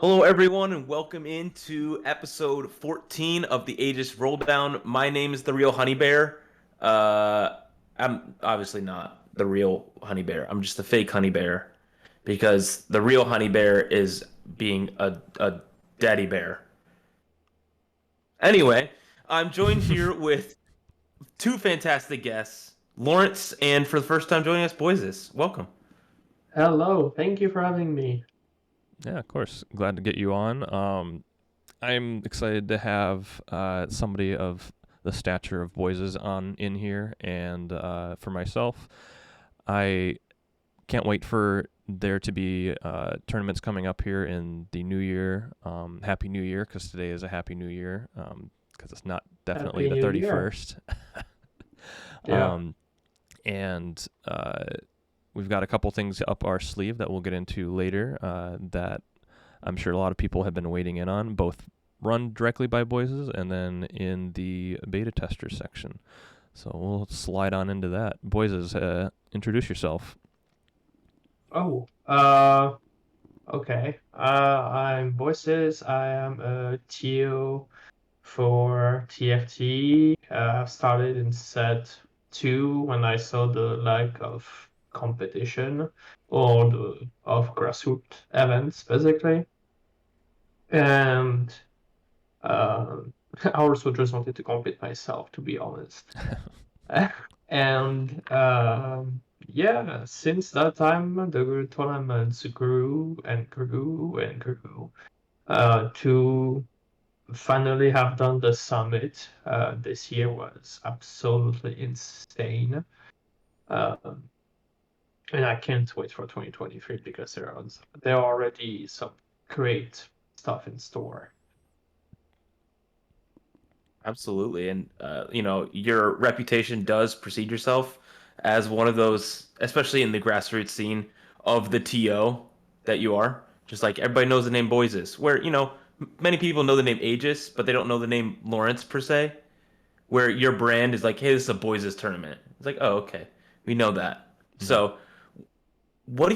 Hello, everyone, and welcome into episode 14 of the Aegis Rolldown. My name is the real Honey Bear. I'm obviously not the real Honey Bear. I'm just a fake Honey Bear because the real Honey Bear is being a daddy bear. Anyway, I'm joined here with two fantastic guests, Lawrence, and for the first time joining us, Boysis. Welcome. Hello, thank you for having me. Yeah, of course. Glad to get you on. I'm excited to have somebody of the stature of Boyses on in here, and for myself, I can't wait for there to be tournaments coming up here in the new year. Happy New Year, because today is a Happy New Year, because it's not definitely Happy the New Year. 31st. Yeah. um, and we've got a couple things up our sleeve that we'll get into later that I'm sure a lot of people have been waiting in on, both run directly by Boyses and then in the beta tester section. So we'll slide on into that. Boyses, introduce yourself. Oh, okay. I'm Voices. I am a TO for TFT. I started in set 2 when I saw the lack of competition or of grassroots events, basically. And um, I also just wanted to compete myself, to be honest. And yeah, since that time, the tournaments grew and grew and grew. To finally have done the summit this year was absolutely insane. Um, and I can't wait for 2023 because there are already some great stuff in store. Absolutely. And, your reputation does precede yourself as one of those, especially in the grassroots scene of the TO that you are. Just like everybody knows the name Boysis, where, many people know the name Aegis, but they don't know the name Lawrence per se, where your brand is like, hey, this is a Boysis tournament. It's like, oh, okay. We know that. Mhm. So what do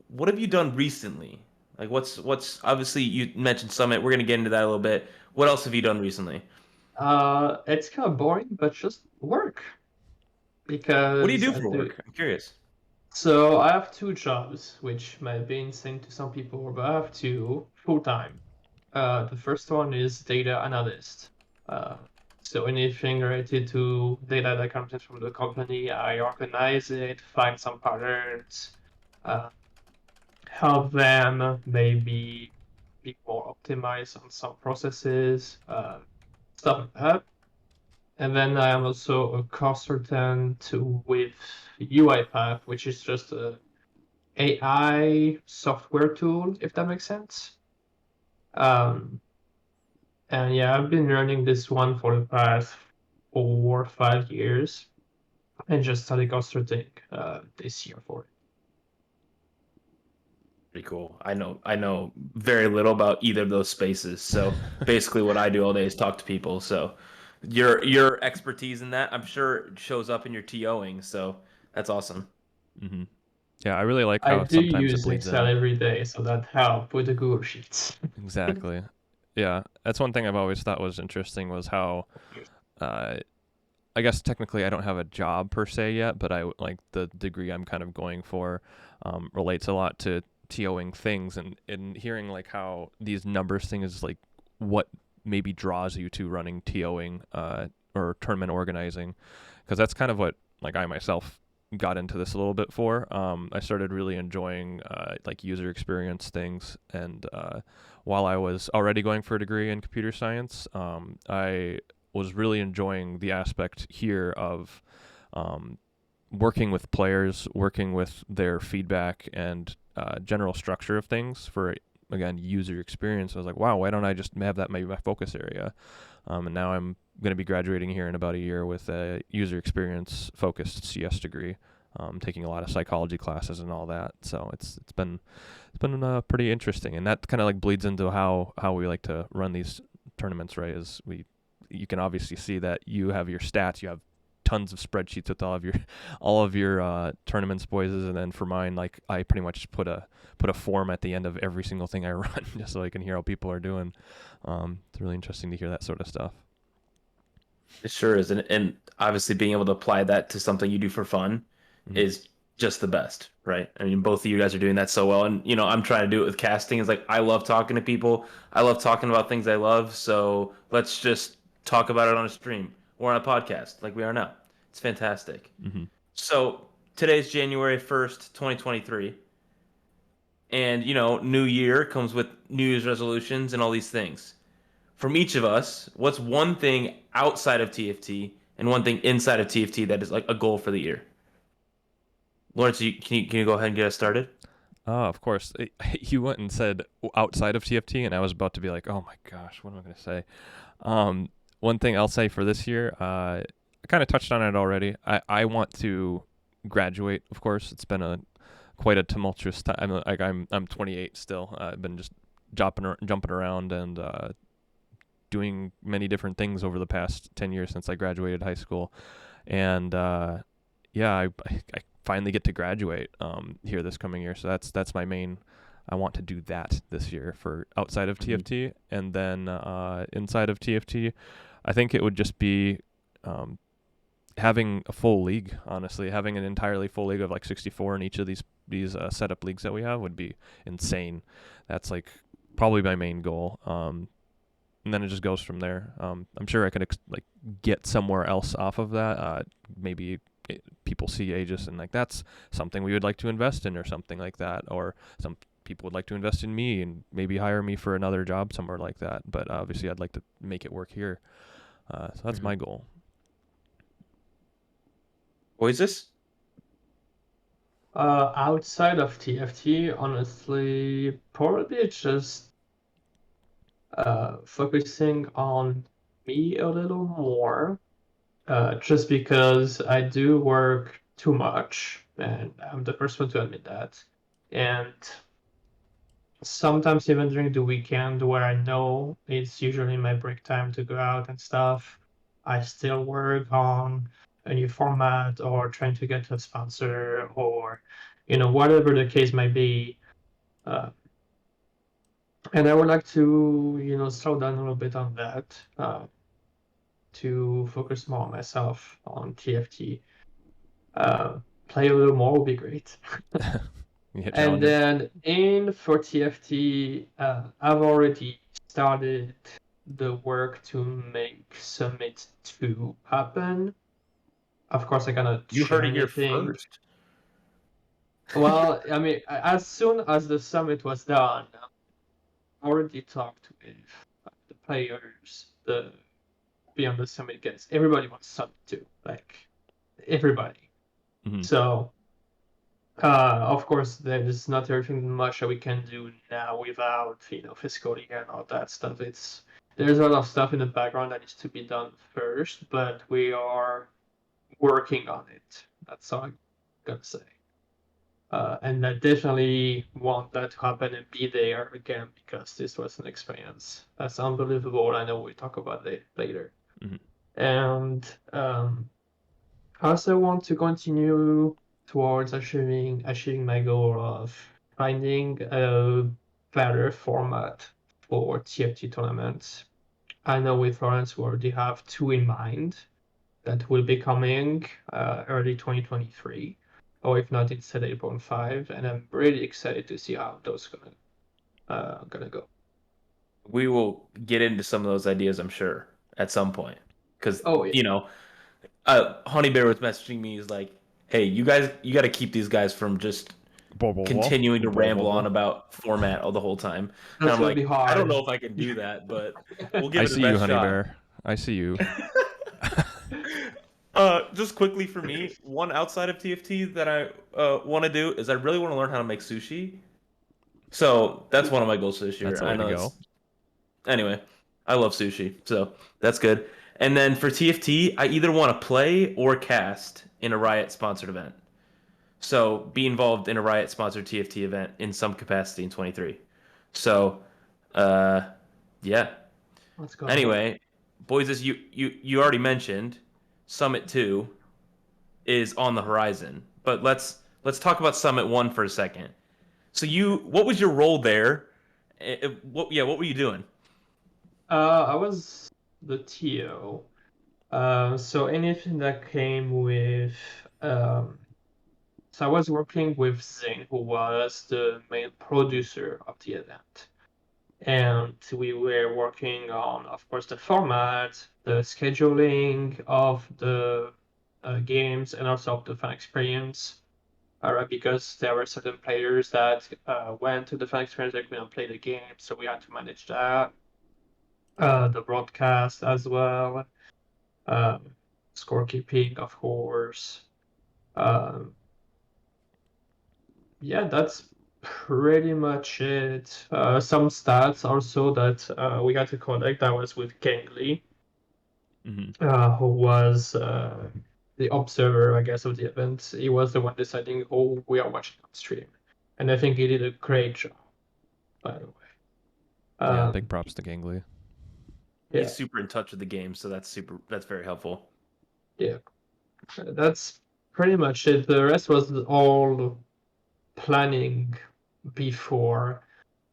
what have you done recently? Like what's obviously you mentioned Summit. We're gonna get into that a little bit. What else have you done recently? It's kind of boring, but just work What do you because do I for do. work? I'm curious. So I have two jobs, which might be insane to some people, but I have two full time. The first one is data analyst. Uh, so anything related to data that comes in from the company, I organize it, find some patterns, uh, help them maybe be more optimized on some processes, stuff like that. And then I am also a consultant with UiPath, which is just a AI software tool, if that makes sense. Um, and yeah, I've been learning this one for the past 4 or 5 years, and just started consulting this year for it. Pretty cool. I know very little about either of those spaces. So basically what I do all day is talk to people. So your expertise in that, I'm sure shows up in your TOing. So that's awesome. hmm Yeah, I really like I how do sometimes it use bleeds Excel in. every day, so that help with the Google Sheets. Exactly. Yeah, that's one thing I've always thought was interesting was how uh, I guess technically I don't have a job per se yet, but I like the degree I'm kind of going for relates a lot to TOing things and hearing like how these numbers thing is like what maybe draws you to running TOing or tournament organizing, because that's kind of what like I myself got into this a little bit for. I started really enjoying like user experience things, and while I was already going for a degree in computer science, I was really enjoying the aspect here of um, working with players, working with their feedback and general structure of things for again user experience. I was like, wow, why don't I just have that maybe my focus area? And now I'm going to be graduating here in about a year with a user experience focused CS degree. Taking a lot of psychology classes and all that, so it's been pretty interesting, and that kind of like bleeds into how we like to run these tournaments, right? Is we you can obviously see that you have your stats, you have tons of spreadsheets with all of your tournaments, boys, and then for mine, like I pretty much just put a form at the end of every single thing I run, just so I can hear how people are doing. It's really interesting to hear that sort of stuff. It sure is, and obviously being able to apply that to something you do for fun is just the best, right? I mean, both of you guys are doing that so well, and I'm trying to do it with casting. It's like I love talking to people. I love talking about things I love. So let's just talk about it on a stream or on a podcast, like we are now. It's fantastic. Mm-hmm. So today's January 1st, 2023, and New Year comes with New Year's resolutions and all these things. From each of us, what's one thing outside of TFT and one thing inside of TFT that is like a goal for the year? Lawrence, can you go ahead and get us started? Of course. You went and said outside of TFT, and I was about to be like, oh my gosh, what am I going to say? One thing I'll say for this year, I kind of touched on it already. I want to graduate. Of course, it's been quite a tumultuous time. I'm 28 still. I've been just jumping around and doing many different things over the past 10 years since I graduated high school, and I finally get to graduate here this coming year. So that's my main. I want to do that this year for outside of TFT, and then inside of TFT, I think it would just be having a full league. Honestly, having an entirely full league of like 64 in each of these setup leagues that we have would be insane. That's like probably my main goal. And then it just goes from there. I'm sure I could get somewhere else off of that. Maybe people see Aegis and like that's something we would like to invest in or something like that, or some people would like to invest in me and maybe hire me for another job somewhere like that. But obviously, I'd like to make it work here. So that's my goal. What is this? Outside of TFT, honestly, probably just focusing on me a little more, just because I do work too much, and I'm the first one to admit that. And sometimes even during the weekend, where I know it's usually my break time to go out and stuff, I still work on a new format or trying to get a sponsor or whatever the case might be. And I would like to slow down a little bit on that, to focus more on myself on TFT. Play a little more would be great. And then for TFT, I've already started the work to make Summit 2 happen. Of course, I cannot You heard it here anything. first. Well, I mean, as soon as the Summit was done, I already talked with the players, the Beyond the Summit guests. Everybody wants Summit 2, like everybody. Mm-hmm. So, of course, there's not everything much that we can do now without physical year and all that stuff. There's a lot of stuff in the background that needs to be done first, but we are working on it. That's all I'm gonna say. And I definitely want that to happen and be there again because this was an experience that's unbelievable. I know we'll talk about it later. Mm-hmm. And I also want to continue towards achieving my goal of finding a better format for TFT tournaments. I know with Lorence we already have 2 in mind that will be coming early 2023, or if not, it's at 8.5, and I'm really excited to see how those gonna go. We will get into some of those ideas, I'm sure, at some point, because Honey Bear was messaging me. He's like, "Hey, you guys, you got to keep these guys from just continuing to ramble on about format all the whole time." And I'm like, hard. I don't know if I can do that, but we'll give it a see best you, Honey shot. Bear. I see you. Just quickly for me, one outside of TFT that I want to do is I really want to learn how to make sushi. So that's one of my goals this year. That's the way to go. Anyway, I love sushi, so that's good. And then for TFT, I either want to play or cast in a Riot sponsored event. So be involved in a Riot sponsored TFT event in some capacity in 23. So, yeah. Let's go. Anyway, boys, as you already mentioned, Summit 2 is on the horizon. But let's talk about Summit 1 for a second. So what was your role there? What were you doing? I was the TO. So anything that came with so I was working with Zane, who was the main producer of the event. And we were working on, of course, the format, the scheduling of the games, and also of the fan experience. Because there were certain players that went to the fan experience that couldn't play the game, so we had to manage that. The broadcast as well, um, scorekeeping, of course. Um, yeah, that's pretty much it. Some stats also that we had to collect. That was with Kingly, who was the observer, I guess, of the event. He was the one deciding who we are watching on stream, and I think he did a great job, by the way. Yeah, big props to Gangly. Yeah, He's super in touch with the game, so that's very helpful. yeah, that's pretty much it. The rest was all planning before.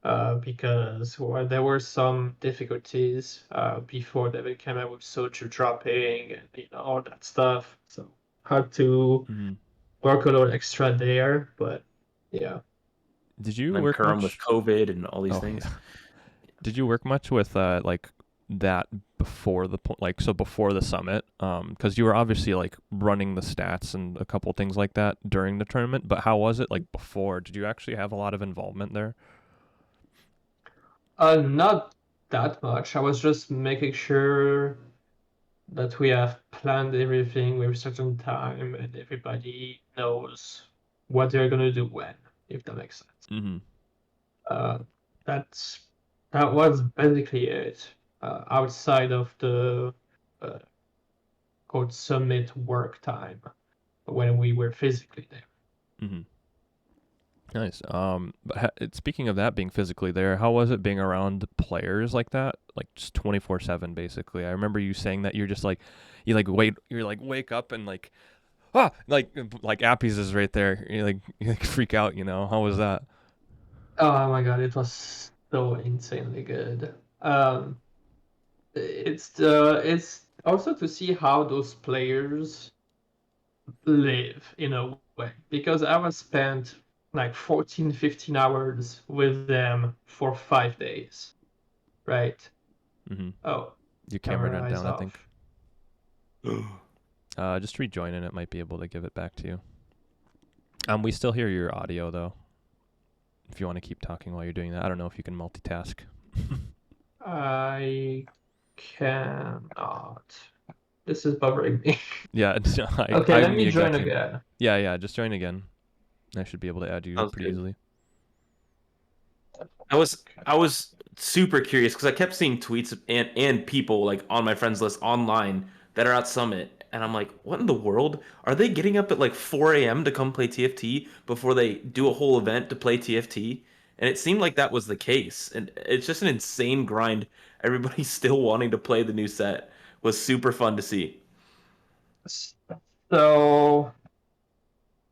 Because there were some difficulties before they came out with Soju dropping and all that stuff. So had to work a little extra there, but yeah. Did you And work Kerm much with COVID and all these things? Yeah. Did you work much with like that before before the summit? Because you were obviously like running the stats and a couple things like that during the tournament. But how was it like before? Did you actually have a lot of involvement there? Not that much. I was just making sure that we have planned everything with a certain time and everybody knows what they're gonna do when, if that makes sense. Mm-hmm. Uh, that was basically it. Outside of the uh, quote summit work time when we were physically there. Mm-hmm. Nice. But speaking of that being physically there, how was it being around players like that, like just 24/7 basically? I remember you saying that you wake up and like Appies is right there. You freak out. How was that? Oh my god, it was so insanely good. It's also to see how those players live in a way, because I was spent like 14, 15 hours with them for 5 days, right? Mm-hmm. Oh, Your camera went eyes down, I off. think. Just rejoin and it might be able to give it back to you. We still hear your audio though. If you want to keep talking while you're doing that, I don't know if you can multitask. I cannot. This is bugging me. Yeah, Okay, let I'm me the join exact same. again. Yeah, just join again. I should be able to add you pretty easily. I was super curious because I kept seeing tweets and people like on my friends list online that are at Summit, and I'm like, what in the world? Are they getting up at like 4 a.m. to come play TFT before they do a whole event to play TFT? And it seemed like that was the case, and it's just an insane grind. Everybody's still wanting to play the new set. Was super fun to see. So,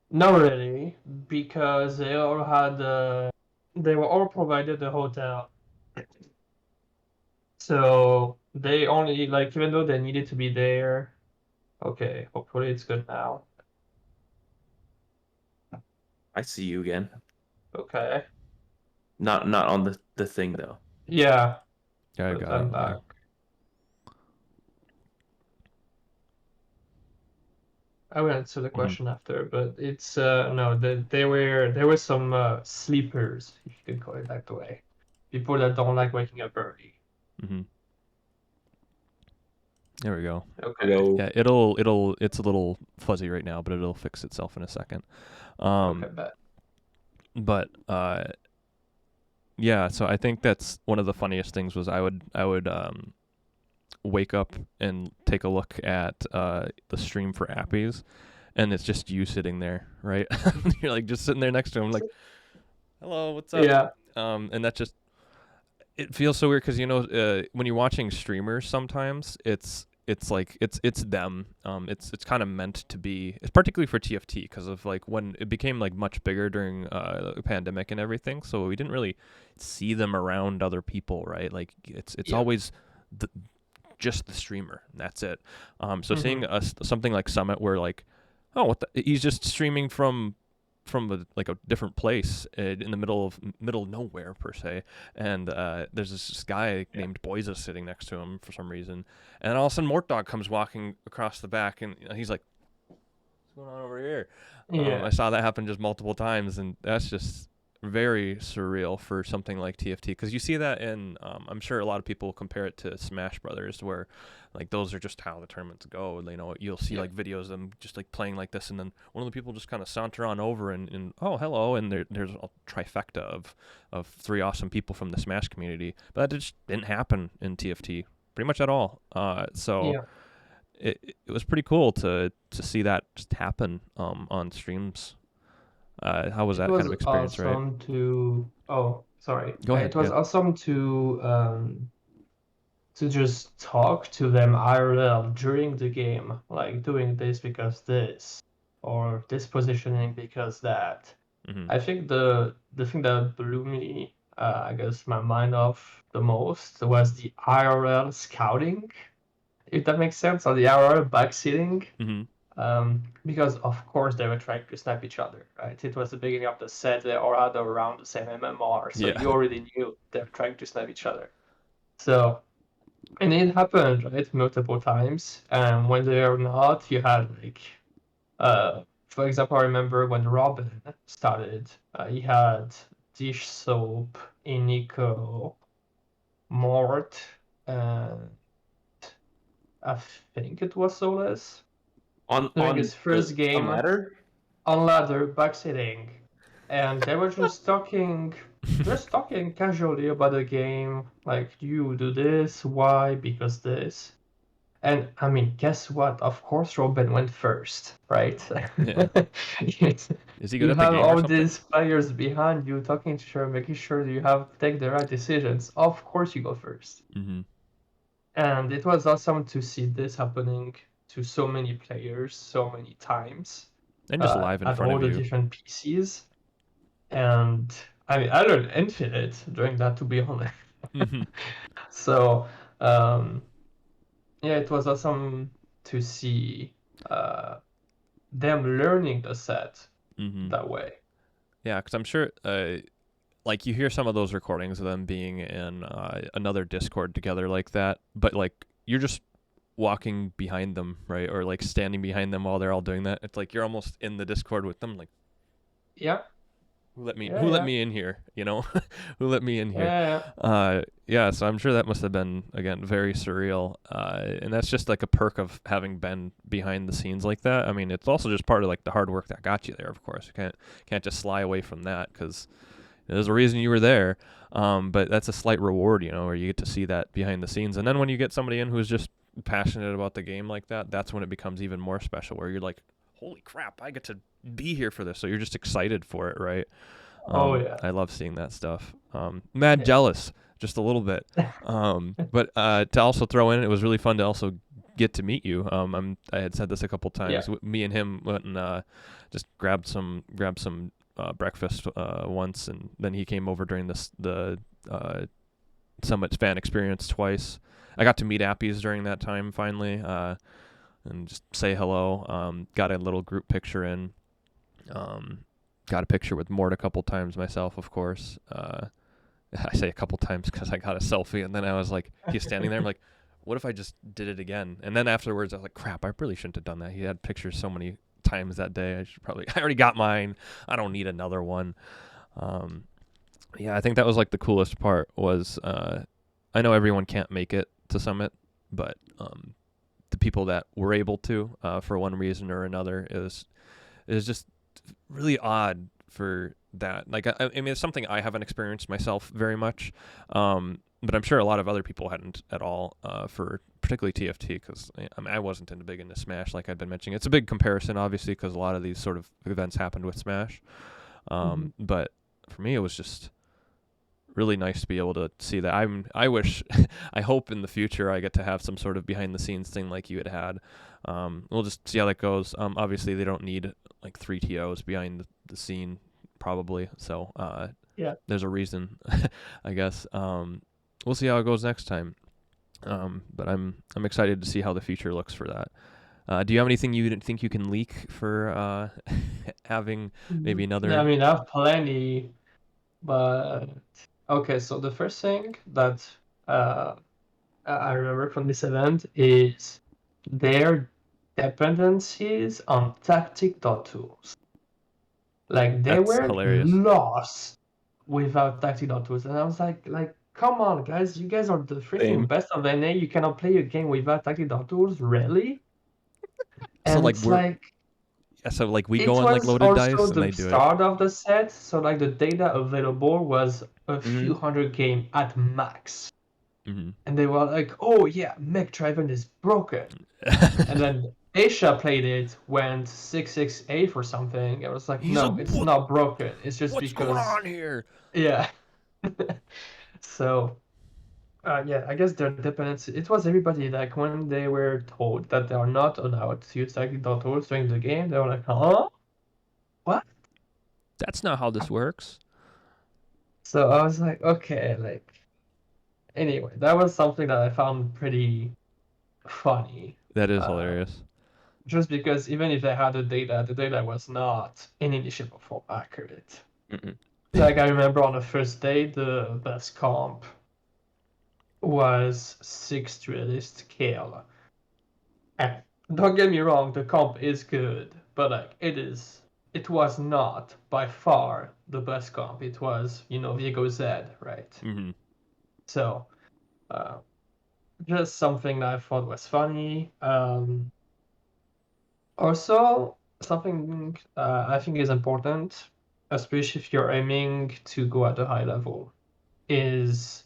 not really, because they were all provided a hotel. So they only like, even though they needed to be there. Okay, hopefully it's good now. I see you again. Okay. Not on the thing though. Yeah, Yeah, I but got I'm it. back. Yeah. I will answer the question after, but it's no, there were some sleepers, if you could call it that way. People that don't like waking up early. Mm-hmm. There we go. Okay. Yeah, it's a little fuzzy right now, but it'll fix itself in a second. Okay, bet. But yeah, so I think that's one of the funniest things was I would wake up and take a look at the stream for Appies, and it's just you sitting there, right? You're like just sitting there next to him, like, hello, what's up? Yeah. And that just it feels so weird because when you're watching streamers, sometimes it's like it's them. It's kind of meant to be. It's particularly for TFT because of like when it became like much bigger during the pandemic and everything. So we didn't really see them around other people, right? Like it's Yeah. always just the streamer. And that's it. So Mhm. seeing something like Summit where like, oh, he's just streaming from a different place in the middle of nowhere per se, and there's this guy named Boyza sitting next to him for some reason, and all of a sudden Mortdog comes walking across the back, and he's like, "What's going on over here?" Yeah. I saw that happen just multiple times, and that's just very surreal for something like TFT because you see that in I'm sure a lot of people compare it to Smash Brothers where like those are just how the tournaments go. You know, you'll see like videos of them just like playing like this, and then one of the people just kind of saunter on over and oh hello, and there's a trifecta of three awesome people from the Smash community, but that just didn't happen in TFT pretty much at all. So Yeah. it was pretty cool to see that just happen on streams. How was It that kind was of experience, right? awesome to. Oh, sorry. Go ahead. It was Yeah. awesome to just talk to them IRL during the game, like doing this because this, or this positioning because that. Mm-hmm. I think the thing that blew me, I guess, my mind off the most was the IRL scouting, if that makes sense, or the IRL backseating. Mm-hmm. Because of course they were trying to snap each other, right? It was the beginning of the set, they all had around the same MMR, so Yeah. you already knew they're trying to snap each other. So, and it happened, right, multiple times. And when they are not, you had like, for example, I remember when Robin started, he had Dish Soap, Iniko, Mort, and I think it was Solas during his first on game. ladder. On ladder backseating, and they were just talking casually about the game, like you do this, why, because this. And I mean, guess what? Of course Robin went first, right? Yeah. Is he good You at the have game or all something? these players behind you talking to you, making sure that you have take the right decisions. Of course you go first. Mm-hmm. And it was awesome to see this happening to so many players so many times, And just live in at front all of the you. different PCs. And I mean, I learned Infinite during that, to be honest. Mm-hmm. So, yeah, it was awesome to see them learning the set Mm-hmm. that way. Yeah, because I'm sure, like you hear some of those recordings of them being in another Discord together like that, but like you're just walking behind them, right, or like standing behind them while they're all doing that. It's like you're almost in the Discord with them, like Yeah, who let yeah, yeah, me in here, you know, who let me in here. yeah, yeah. Yeah, so I'm sure that must have been again very surreal, and that's just like a perk of having been behind the scenes like that. I mean, it's also just part of like the hard work that got you there. Of course, you can't just sly away from that because there's a reason you were there. But that's a slight reward, you know, where you get to see that behind the scenes. And then when you get somebody in who's just passionate about the game like that, that's when it becomes even more special. Where you're like, holy crap, I get to be here for this. So you're just excited for it, right? Oh yeah. I love seeing that stuff. Mad Yeah. jealous, just a little bit. But to also throw in, it was really fun to also get to meet you. I had said this a couple times. Yeah. Me and him went and just grabbed some breakfast once, and then he came over during the Summit fan experience twice. I got to meet Appies during that time finally, and just say hello. Got a little group picture in. Got a picture with Mort a couple times myself, of course. I say a couple times because I got a selfie, and then I was like, he's standing there. I'm like, what if I just did it again? And then afterwards, I was like, crap, I really shouldn't have done that. He had pictures so many times that day. I already got mine. I don't need another one. Yeah, I think that was like the coolest part was, I know everyone can't make it to Summit, but the people that were able to, for one reason or another, is just really odd for that. Like, I mean, it's something I haven't experienced myself very much, but I'm sure a lot of other people hadn't at all, for particularly TFT, because I mean, I wasn't big into Smash, like I'd been mentioning. It's a big comparison, obviously, because a lot of these sort of events happened with Smash. But for me, it was just really nice to be able to see that. I wish, I hope in the future I get to have some sort of behind the scenes thing like you had. We'll just see how that goes. Obviously they don't need like 3 TOs behind the scene probably. So Yeah. there's a reason, I guess. We'll see how it goes next time. But I'm excited to see how the future looks for that. Do you have anything you think you can leak for having maybe another? Yeah, I mean, I have plenty, but okay. So the first thing that I remember from this event is their dependencies on tactic.tools. Like they That's were hilarious. lost without tactic.tools, and I was like, come on, guys, you guys are the freaking Same. best of NA. You cannot play a game without tactic.tools, really? So And like it's like we it go on like was loaded also dice and the they do it. start of the set, so like the data available was a few Mhm. hundred game at max. Mm-hmm. And they were like, oh yeah, Mech Driven is broken. And then Asia played it, went 668 or something. I was like, He's no, like, it's not broken. It's just what's going because, on here? yeah. So, yeah, I guess their dependency. It was everybody like when they were told that they are not allowed to use technical tools during the game, they were like, huh? What? That's not how this works. So I was like, okay, like, anyway, that was something that I found pretty funny. That is Uh, hilarious. just because even if they had the data was not in any shape or form accurate. Mm-mm. Like I remember on the first day, the best comp was 6th realist KL. And don't get me wrong, the comp is good, but like it was not by far the best comp. It was, Vigo Z, right? Mm-hmm. So, uh, just something that I thought was funny. Also, something I think is important, especially if you're aiming to go at a high level, is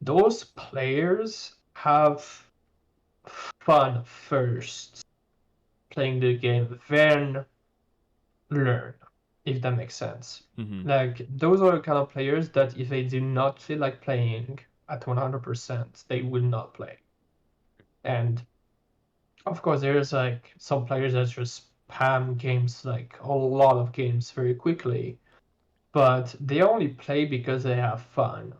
those players have fun first playing the game, then learn, if that makes sense. Mm-hmm. Like, those are the kind of players that if they do not feel like playing at 100%, they will not play. And of course, there's like some players that just spam games, like a lot of games very quickly, but they only play because they have fun.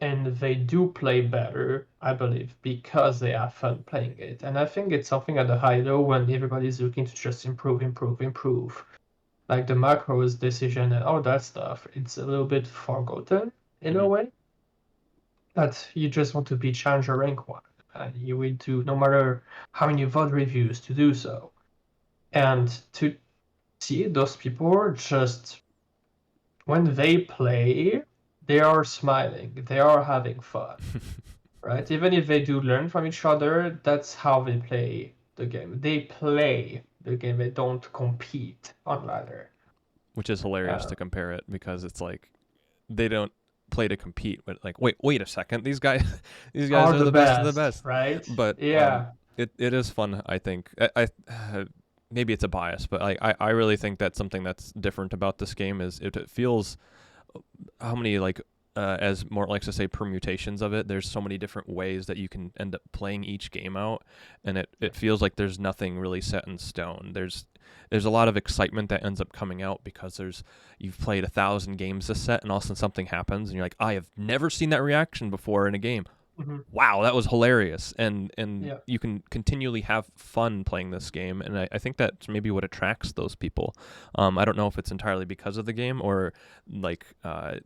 And they do play better, I believe, because they have fun playing it. And I think it's something at the high low when everybody's looking to just improve, improve, improve. Like the macros decision and all that stuff, it's a little bit forgotten in a Mhm. way. That you just want to be challenger rank 1. And you will do, no matter how many VOD reviews, to do so. And to see those people just, when they play, they are smiling, they are having fun, right? Even if they do learn from each other, that's how they play the game. They play the game, they don't compete on ladder. Which is hilarious to compare it because it's like they don't play to compete, but like wait a second, these guys are the best of the best, right? But Yeah. it is fun. I think I maybe it's a bias, but I really think that's something that's different about this game is it feels how many like as Mort likes to say permutations of it, there's so many different ways that you can end up playing each game out, and it feels like there's nothing really set in stone. There's a lot of excitement that ends up coming out because you've played 1,000 games this set and all of a sudden something happens and you're like, I have never seen that reaction before in a game. Mm-hmm. Wow, that was hilarious. And Yeah. you can continually have fun playing this game, and I think that's maybe what attracts those people. I don't know if it's entirely because of the game or like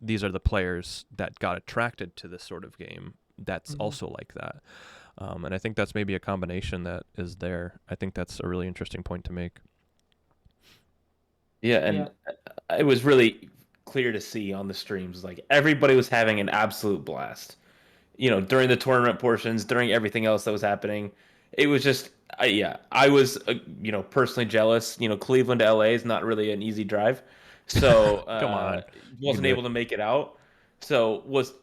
these are the players that got attracted to this sort of game that's also like that. And I think that's maybe a combination that is there. I think that's a really interesting point to make. Yeah, and it was really clear to see on the streams, like everybody was having an absolute blast. During the tournament portions, during everything else that was happening, it was just, I was, personally jealous. Cleveland to LA is not really an easy drive, so Come on, wasn't able to make it out. So was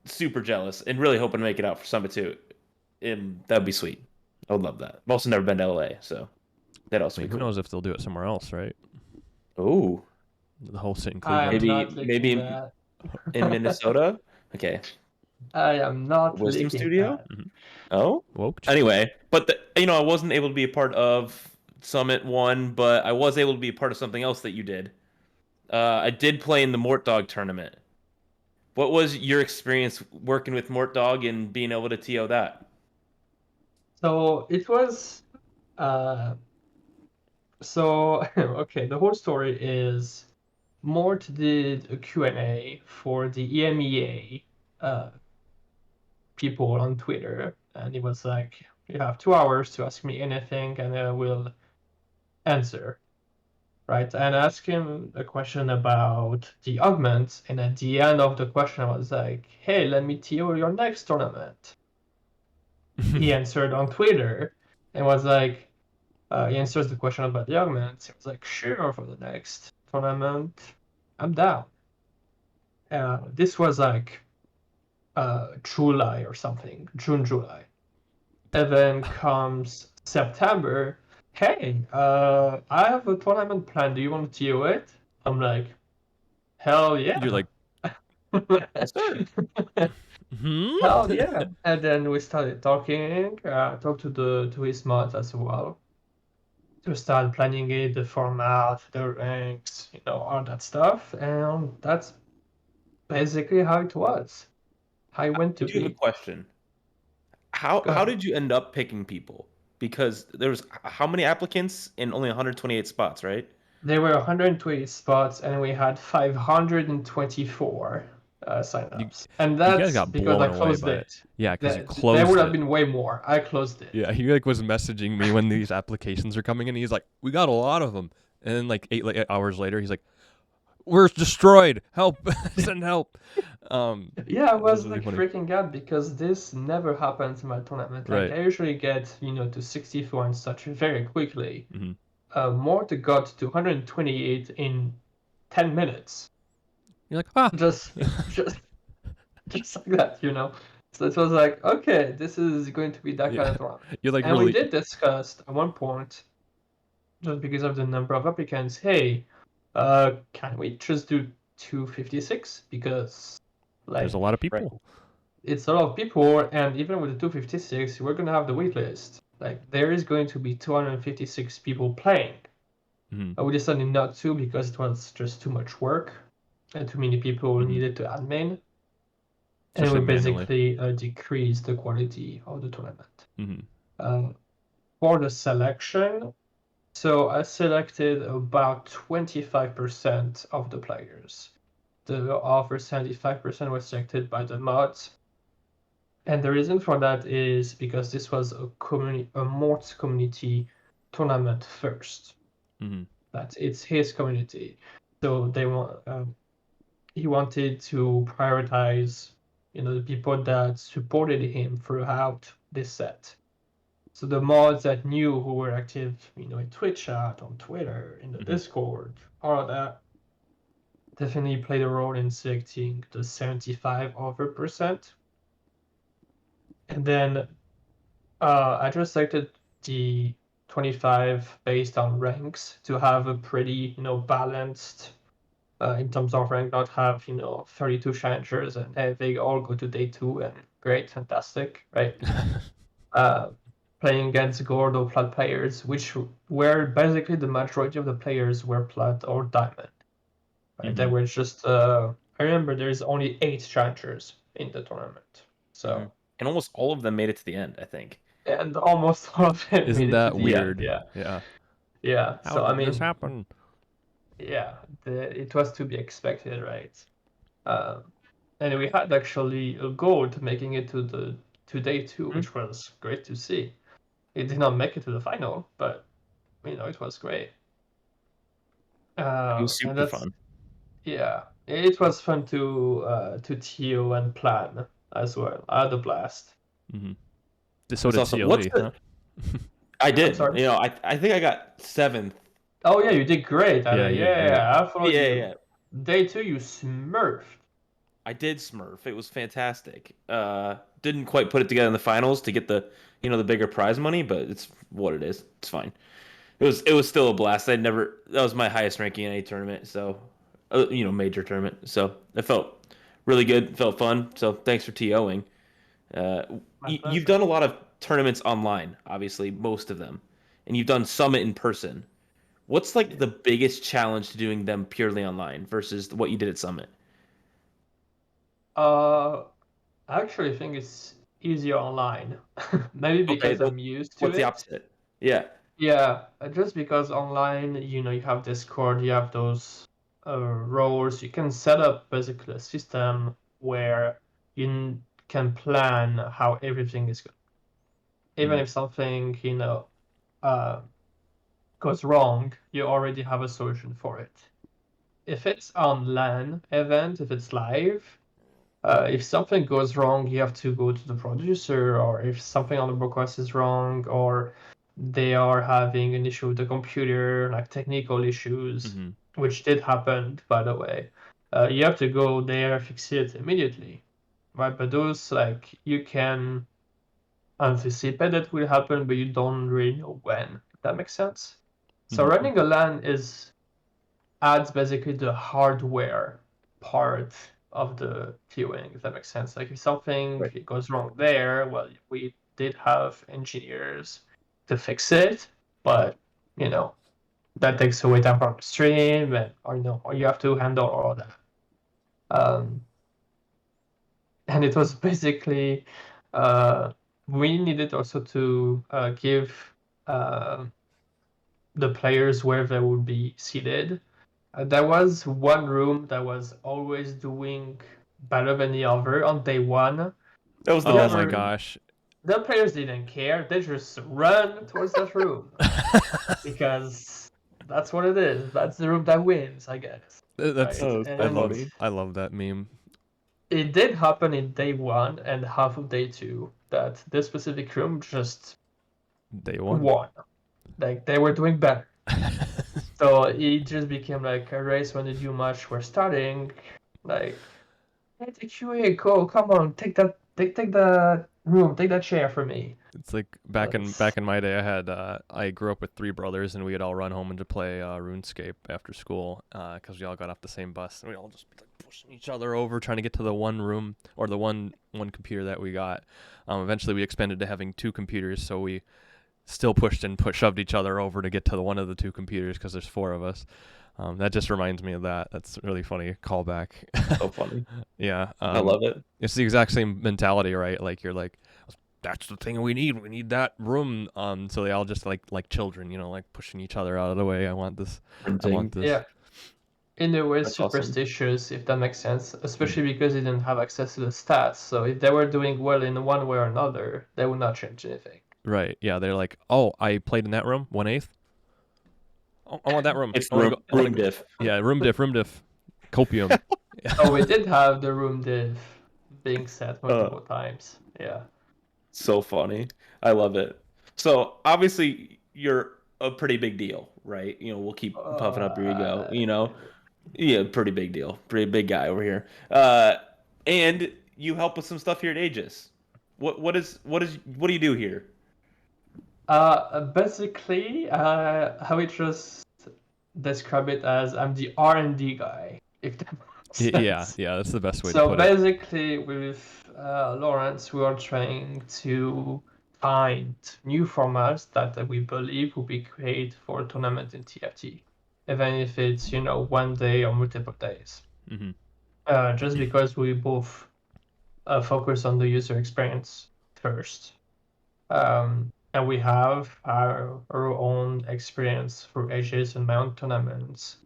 super jealous and really hoping to make it out for Summit 2. And that'd be sweet. I would love that. I've also never been to LA, so that also be who cool. knows if they'll do it somewhere else, right? Oh, The whole sit in I Cleveland. am not thinking that. in Minnesota. Okay, I am not Wisdom leaking Studio. that. Oh, Woke. anyway, but I wasn't able to be a part of Summit One, but I was able to be a part of something else that you did. I did play in the Mort Dog tournament. What was your experience working with Mort Dog and being able to TO that? So it was uh so okay, the whole story is Mort did a Q&A for the EMEA people on Twitter, and it was like, you have 2 hours to ask me anything and I will answer. Right? And I asked him a question about the augment, and at the end of the question I was like, hey, let me TO your next tournament. He answered on Twitter and was like, he answers the question about the augments. He was like, sure, for the next tournament, I'm down. This was like July or something, June, July. And then comes September. Hey, I have a tournament plan. Do you want to TO it? I'm like, hell yeah. You're like, Yes, sir. hmm? Hell yeah. And then we started talking, talked to his mods as well, to start planning it, the format, the ranks, all that stuff. And that's basically how it was. How it went I to do have a be. question. How Good. did you end up picking people? Because there was how many applicants in only 128 spots, right? There were 120 spots, and we had 524 You signups. And you guys that's got because blown I away closed by it. it. Yeah, because you There would closed have it. been way more. I closed it. Yeah, he like was messaging me when these applications are coming in. He's like, "We got a lot of them," and then like 8 hours later, he's like, "We're destroyed. Help! Send help!" Yeah, I It was was really like funny. freaking out because this never happens in my tournament. Like Right. I usually get, to 64 and such very quickly. Hmm. Morta got to 128 in 10 minutes. You're like, ah. Just, just, just like that. So it was like, okay, this is going to be that kind Yeah. of tournament. You're like And we really. did discuss at one point, just because of the number of applicants, hey, can we just do 256? Because, There's a like, lot of Right. people. it's a lot of people, and even with the 256, we're gonna have the wait list. Like, there is going to be 256 people playing. Hmm. We decided not to because it was just too much work, and too many people Mhm. needed to admin, and we Especially manually. basically decreased the quality of the tournament. Hmm. For the selection, so I selected about 25% of the players. The other 75% was selected by the mods. And the reason for that is because this was a Mort's community tournament first. Hmm. That it's his community, so he wanted to prioritize, the people that supported him throughout this set. So the mods that knew who were active, in Twitch chat, on Twitter, in the Hmm. Discord, all of that definitely played a role in selecting the 75 over percent. And then I just selected the 25 based on ranks to have a pretty, balanced in terms of rank, not have, 32 challengers and hey, they all go to day 2 and great, fantastic, right? Playing against gold or plat players, which were basically the majority of the players were plat or diamond. Right? There Hmm. were just I remember there's only 8 challengers in the tournament. Hmm. So And almost all of them made it to the end, I think. and almost all of them Isn't made it to that the end. weird? Yeah. Yeah. Yeah. How So I did this mean, happen? yeah, it was to be expected, right? Um, and we had actually a goal to making it to day 2, Hmm. which was great to see. It did not make it to the final, but it was great. It was And super that's fun. yeah, it was fun to TO and plan as well. I had a blast. Hmm. It So was did awesome. What's CLE, the? huh? I I'm did. sorry. I think I got seventh. Oh yeah, you did great. Yeah, you did great. Yeah, I followed Yeah, you. yeah. Day 2, you smurfed. I did Smurf. It was fantastic. Didn't quite put it together in the finals to get the bigger prize money, but it's what it is. It's fine. It was still a blast. That was my highest ranking in any tournament, so major tournament. So it felt really good, felt fun. So thanks for TOing. My You've pleasure. done a lot of tournaments online, obviously, most of them, and you've done Summit in person. What's like Yeah. the biggest challenge to doing them purely online versus what you did at Summit? Uh, I actually think it's easier online. Maybe Okay, because I'm used to what's the it. opposite? Yeah. Yeah, just because online, you have Discord, you have those roles, you can set up basically a system where can plan how everything is going. Even Mhm. if something, uh, goes wrong, you already have a solution for it. If it's on LAN event, if it's live, if something goes wrong, you have to go to the producer, or if something on the request is wrong, or they are having an issue with the computer, like technical issues, Mm-hmm. which did happen, by the way. You have to go there, fix it immediately, right? But those, like, you can anticipate that will happen, but you don't really know when. If that makes sense. So Mm-hmm. running a LAN adds basically the hardware part of the queuing, if that makes sense. Like if something Right. goes wrong there, well, we did have engineers to fix it, but you know that takes away time from the stream, and or you have to handle all of that. Um, and it was basically uh, we needed also to give uh, the players where they would be seated. There was one room that was always doing better than the other on day one. That was the Oh best my Never, room. gosh. the players didn't care. They just run towards that room because that's what it is. That's the room that wins, I guess. That's Right? Oh, I so And love funny. I love that meme. it did happen in day one and half of day two that this specific room just Day one. won. Like they were doing better. So it just became like a race when the new match were starting. Like, hey, the QA, go, come on, take that room, take that chair for me. It's like Let's- back in my day, I grew up with three brothers, and we'd all run home and to play RuneScape after school because we all got off the same bus, and we all just be like pushing each other over trying to get to the one room or the one computer that we got. Eventually, we expanded to having two computers, so we still shoved each other over to get to the one of the two computers because there's four of us. That just reminds me of that. That's really funny callback. So funny. Yeah, I love it. it's the exact same mentality, right? Like you're like, that's the thing we need. We need that room. So they all just like children, like pushing each other out of the way. I want this. I want Printing. this. yeah, in a way, That's awesome. superstitious, if that makes sense, especially because they didn't have access to the stats. So if they were doing well in one way or another, they would not change anything. Right. Yeah. They're like, oh, I played in that room, 1/8. Oh, I want that room. It's I want to go. I want to room go. diff. Yeah. Room diff. Copium. Oh, we did have the room div being set Uh, multiple times. Yeah. so funny. I love it. So obviously you're a pretty big deal, right? We'll keep puffing up your ego. Uh, Yeah, pretty big deal. Pretty big guy over here. And you help with some stuff here at Aegis. What do you do here? Basically, I would just describe it as I'm the R&D guy, if that makes Yeah. sense. Yeah. That's the best way to So put it. basically, with Lawrence, we are trying to find new formats that we believe will be great for a tournament in TFT, even if it's one day or multiple days. Mm-hmm. Just because we both focus on the user experience first. And we have our own experience through Aegis and Mount tournaments.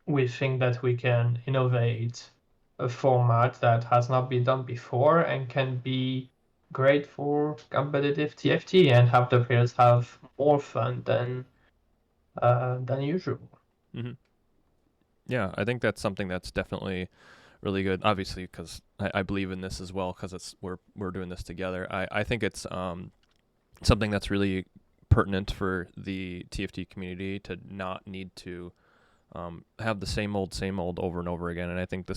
We think that we can innovate a format that has not been done before and can be great for competitive TFT and have the players have more fun than usual. Mm-hmm. Yeah. I think that's something that's definitely really good. Obviously, because I believe in this as well, because we're doing this together. I think it's something that's really pertinent for the TFT community to not need to have the same old over and over again. And I think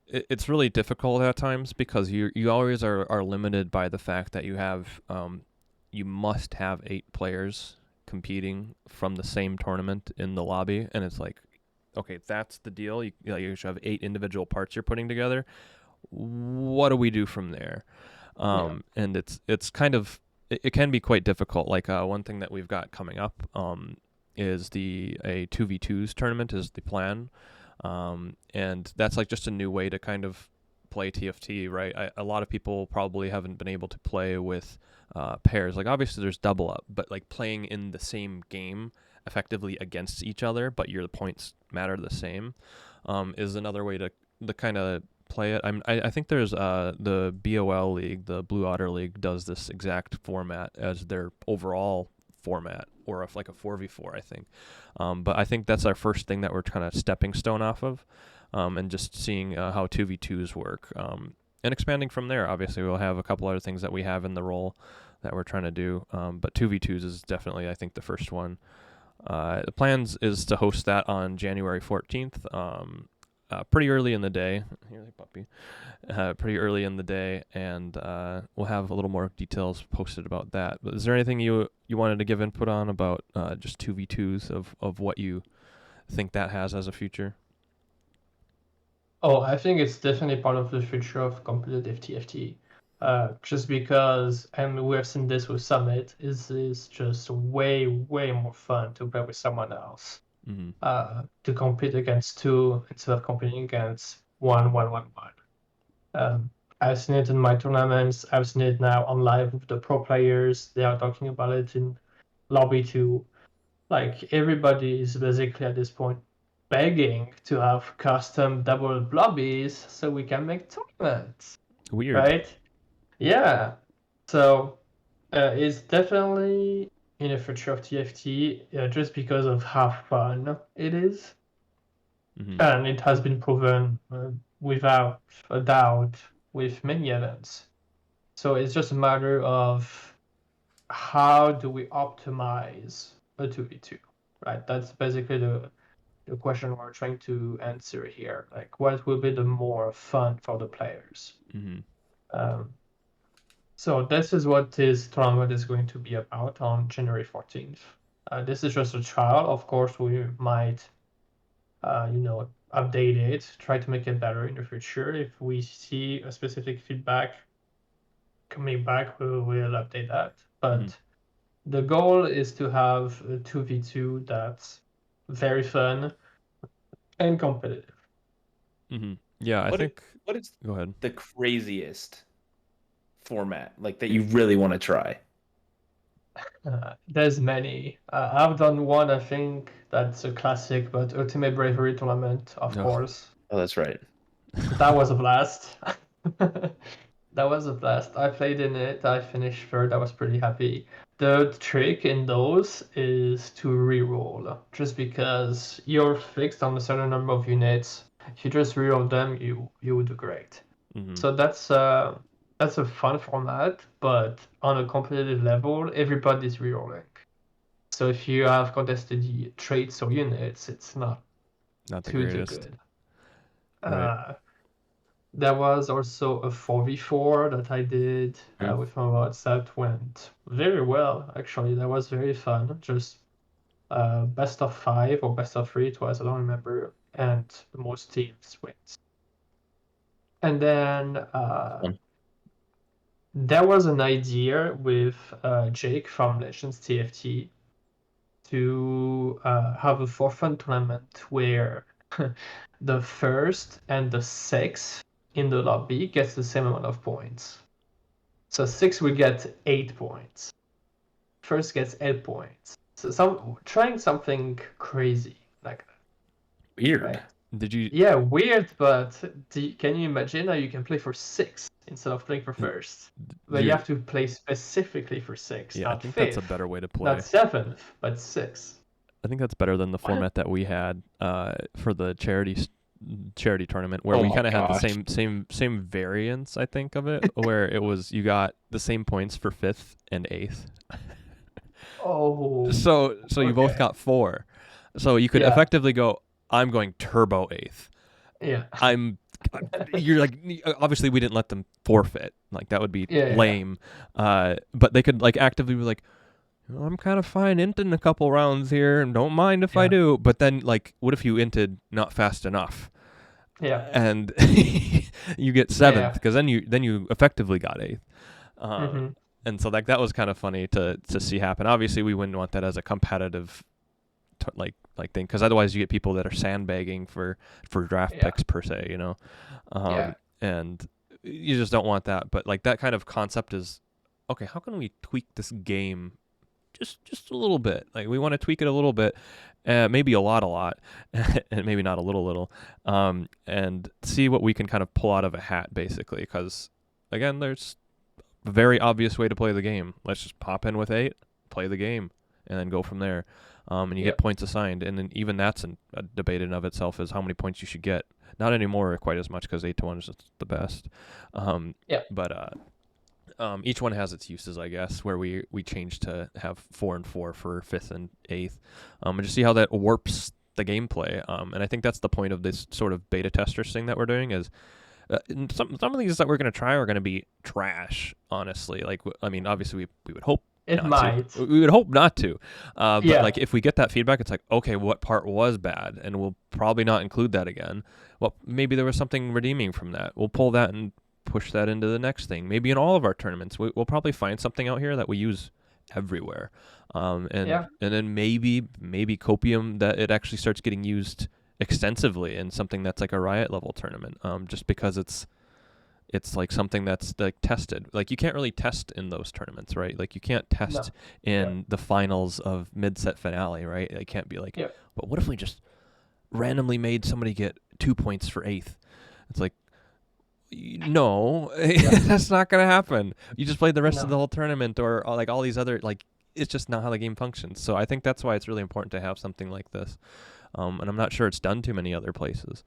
it's really difficult at times because you always are limited by the fact that you must have 8 players competing from the same tournament in the lobby, and it's like okay, that's the deal. You should have 8 individual parts you're putting together. What do we do from there? And it's kind of, it can be quite difficult. Like one thing that we've got coming up is a 2v2s tournament is the plan. And that's like just a new way to kind of play TFT, right? A lot of people probably haven't been able to play with pairs. Like obviously there's double up, but like playing in the same game effectively against each other, but your points matter the same, is another way to kind of play it. I think there's the BOL League, the Blue Otter League, does this exact format as their overall format, or like a 4v4, I think. But I think that's our first thing that we're kind of stepping stone off of, and just seeing how 2v2s work, and expanding from there. Obviously, we'll have a couple other things that we have in the role that we're trying to do, but 2v2s is definitely, I think, the first one. The plans is to host that on January 14th, pretty early in the day. Here's a puppy. Pretty early in the day, and we'll have a little more details posted about that. But is there anything you wanted to give input on about just 2v2s of what you think that has as a future? Oh, I think it's definitely part of the future of competitive TFT. Just because, and we have seen this with Summit, is just way, way more fun to play with someone else. Mm-hmm. To compete against 2 instead of competing against 1. I've seen it in my tournaments. I've seen it now on live with the pro players. They are talking about it in lobby 2. Like everybody is basically at this point begging to have custom double lobbies so we can make tournaments. Weird. Right? Yeah. So it's definitely in the future of TFT, just because of how fun it is. Mm-hmm. And it has been proven without a doubt with many events. So it's just a matter of how do we optimize a 2v2, right? That's basically the question we're trying to answer here. Like, what will be the more fun for the players? Mm-hmm. So this is what this tournament is going to be about on January 14th. This is just a trial. Of course, we might, update it, try to make it better in the future. If we see a specific feedback coming back, we will update that. But the goal is to have a 2v2 that's very fun and competitive. Mm-hmm. Yeah, I think. What is Go ahead. the craziest format like that you really want to try? There's many. I've done one, I think that's a classic, but Ultimate Bravery Tournament, of course. Oh, that's right. That was a blast. That was a blast. I played in it. I finished third. I was pretty happy. The trick in those is to reroll, just because you're fixed on a certain number of units. If you just reroll them, you will do great. Mm-hmm. So that's a fun format, but on a competitive level, everybody's rerolling. So if you have contested traits or units, it's not the too greatest. good. Right. There was also a 4v4 that I did with my mods that went very well, actually. That was very fun. Just best of 5 or best of 3, it was, I don't remember, and most teams wins. And then there was an idea with Jake from Legends TFT to have a for-fun tournament where the first and the 6th in the lobby gets the same amount of points. So 6 will get 8 points. First gets 8 points. So trying something crazy like that. Weird. Right? Did you? Yeah, weird, but can you imagine how you can play for 6 instead of playing for first? But you have to play specifically for 6, Yeah, not I think 5th, that's a better way to play. not 7th, but 6. I think that's better than the format that we had for the charity tournament, where we kind of had the same variance, I think, of it, where it was you got the same points for 5th and 8th. Oh. So you both got 4. So you could effectively go, I'm going turbo 8th. Yeah. You're like, obviously we didn't let them forfeit. Like that would be lame. But they could like actively be like, I'm kind of fine inting a couple rounds here and don't mind if I Yeah. do. But then, like, what if you inted not fast enough? Yeah. And you get 7th, because then you effectively got 8th. Mm-hmm. And so like that was kind of funny to see happen. Obviously, we wouldn't want that as a competitive like thing, because otherwise you get people that are sandbagging for draft Yeah. picks per se, you know. Yeah. And you just don't want that. But like that kind of concept is okay. How can we tweak this game just a little bit? Like we want to tweak it a little bit, maybe a lot, and maybe not a little, and see what we can kind of pull out of a hat, basically. Because again, there's a very obvious way to play the game. Let's just pop in with 8, play the game, and then go from there. And you get points assigned, and then even that's a debate in of itself, is how many points you should get. Not anymore quite as much, because 8-1 is just the best. But each one has its uses, I guess, where we change to have 4 and 4 for 5th and 8th, and just see how that warps the gameplay. And I think that's the point of this sort of beta testers thing that we're doing is. Some of these that we're going to try are going to be trash, honestly. Like, I mean, obviously we would hope It not might. to. We would hope not to. But Yeah. like if we get that feedback, it's like, okay, what part was bad? And we'll probably not include that again. Well, maybe there was something redeeming from that. We'll pull that and push that into the next thing. Maybe in all of our tournaments, we'll probably find something out here that we use everywhere. And then maybe copium, that it actually starts getting used extensively in something that's like a Riot level tournament, just because it's like something that's like tested. Like you can't really test in those tournaments, right? Like you can't test in the finals of mid-set finale, right? It can't be like, but what if we just randomly made somebody get 2 points for 8th? It's like, no, that's not gonna happen. You just played the rest of the whole tournament, or like all these other, like, it's just not how the game functions. So I think that's why it's really important to have something like this. And I'm not sure it's done too many other places.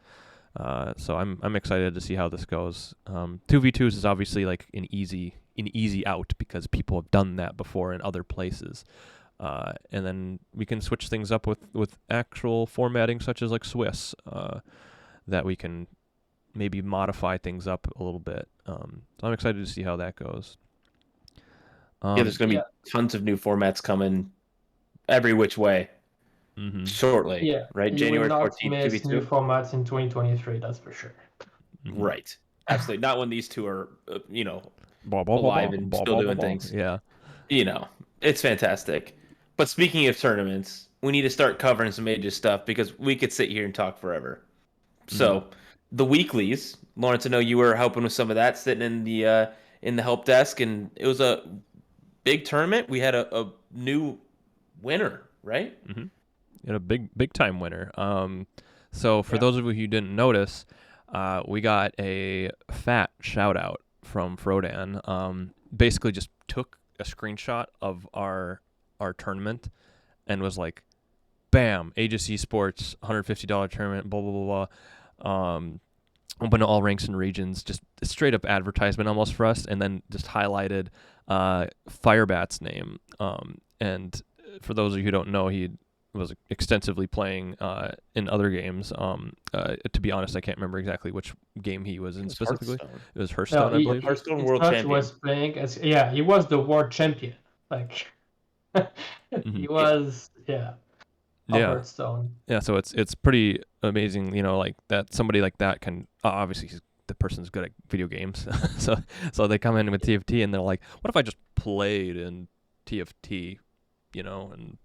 So I'm excited to see how this goes. 2v2s is obviously like an easy out, because people have done that before in other places. And then we can switch things up with actual formatting, such as like Swiss, that we can maybe modify things up a little bit. So I'm excited to see how that goes. There's going to be tons of new formats coming every which way. Shortly, right? You January will not 14th, miss 2v2. new formats in 2023, that's for sure. Right. Absolutely. Not when these two are, alive and still doing things. Yeah. It's fantastic. But speaking of tournaments, we need to start covering some Aegis stuff, because we could sit here and talk forever. So, the weeklies, Lawrence, I know you were helping with some of that, sitting in the help desk, and it was a big tournament. We had a new winner, right? A big time winner. So for those of you who didn't notice, we got a fat shout out from Frodan. Basically just took a screenshot of our tournament and was like, bam, Aegis Esports, $150 tournament, blah blah blah. Open to all ranks and regions, just a straight up advertisement almost for us, and then just highlighted Firebat's name. And for those of you who don't know, he was extensively playing in other games. To be honest, I can't remember exactly which game he was in specifically. It was Hearthstone, I believe. Hearthstone World Champion. Was playing as he was the world champion. Like he was Hearthstone. Yeah, so it's pretty amazing, like that somebody like that can obviously the person's good at video games. so they come in with TFT and they're like, what if I just played in TFT, and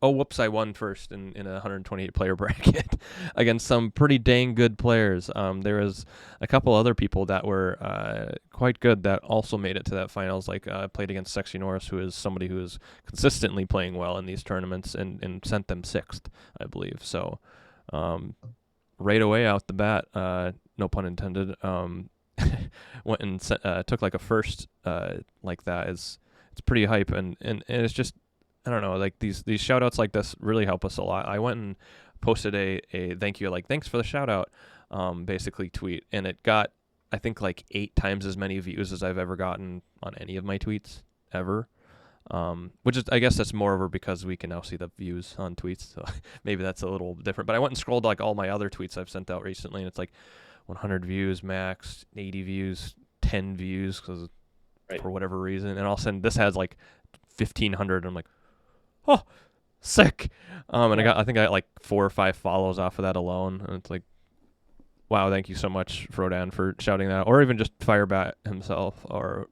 oh, whoops, I won first in a 128 player bracket against some pretty dang good players. There was a couple other people that were quite good that also made it to that finals, like played against Sexy Norris, who is somebody who is consistently playing well in these tournaments, and sent them 6th, I believe. So right away out the bat, no pun intended, went and took like a first like that. It's pretty hype, and it's just, I don't know, like these shout outs like this really help us a lot. I went and posted a thank you, like, thanks for the shout out, basically tweet, and it got, I think, like 8 times as many views as I've ever gotten on any of my tweets ever. Which is, I guess that's moreover because we can now see the views on tweets, so maybe that's a little different. But I went and scrolled like all my other tweets I've sent out recently, and it's like 100 views max, 80 views, 10 views, because for whatever reason, and all of a sudden this has like 1,500. I'm like, oh, sick. And Yeah. I think I got like 4 or 5 follows off of that alone, and it's like, wow, thank you so much, Frodan, for shouting that, or even just Firebat himself or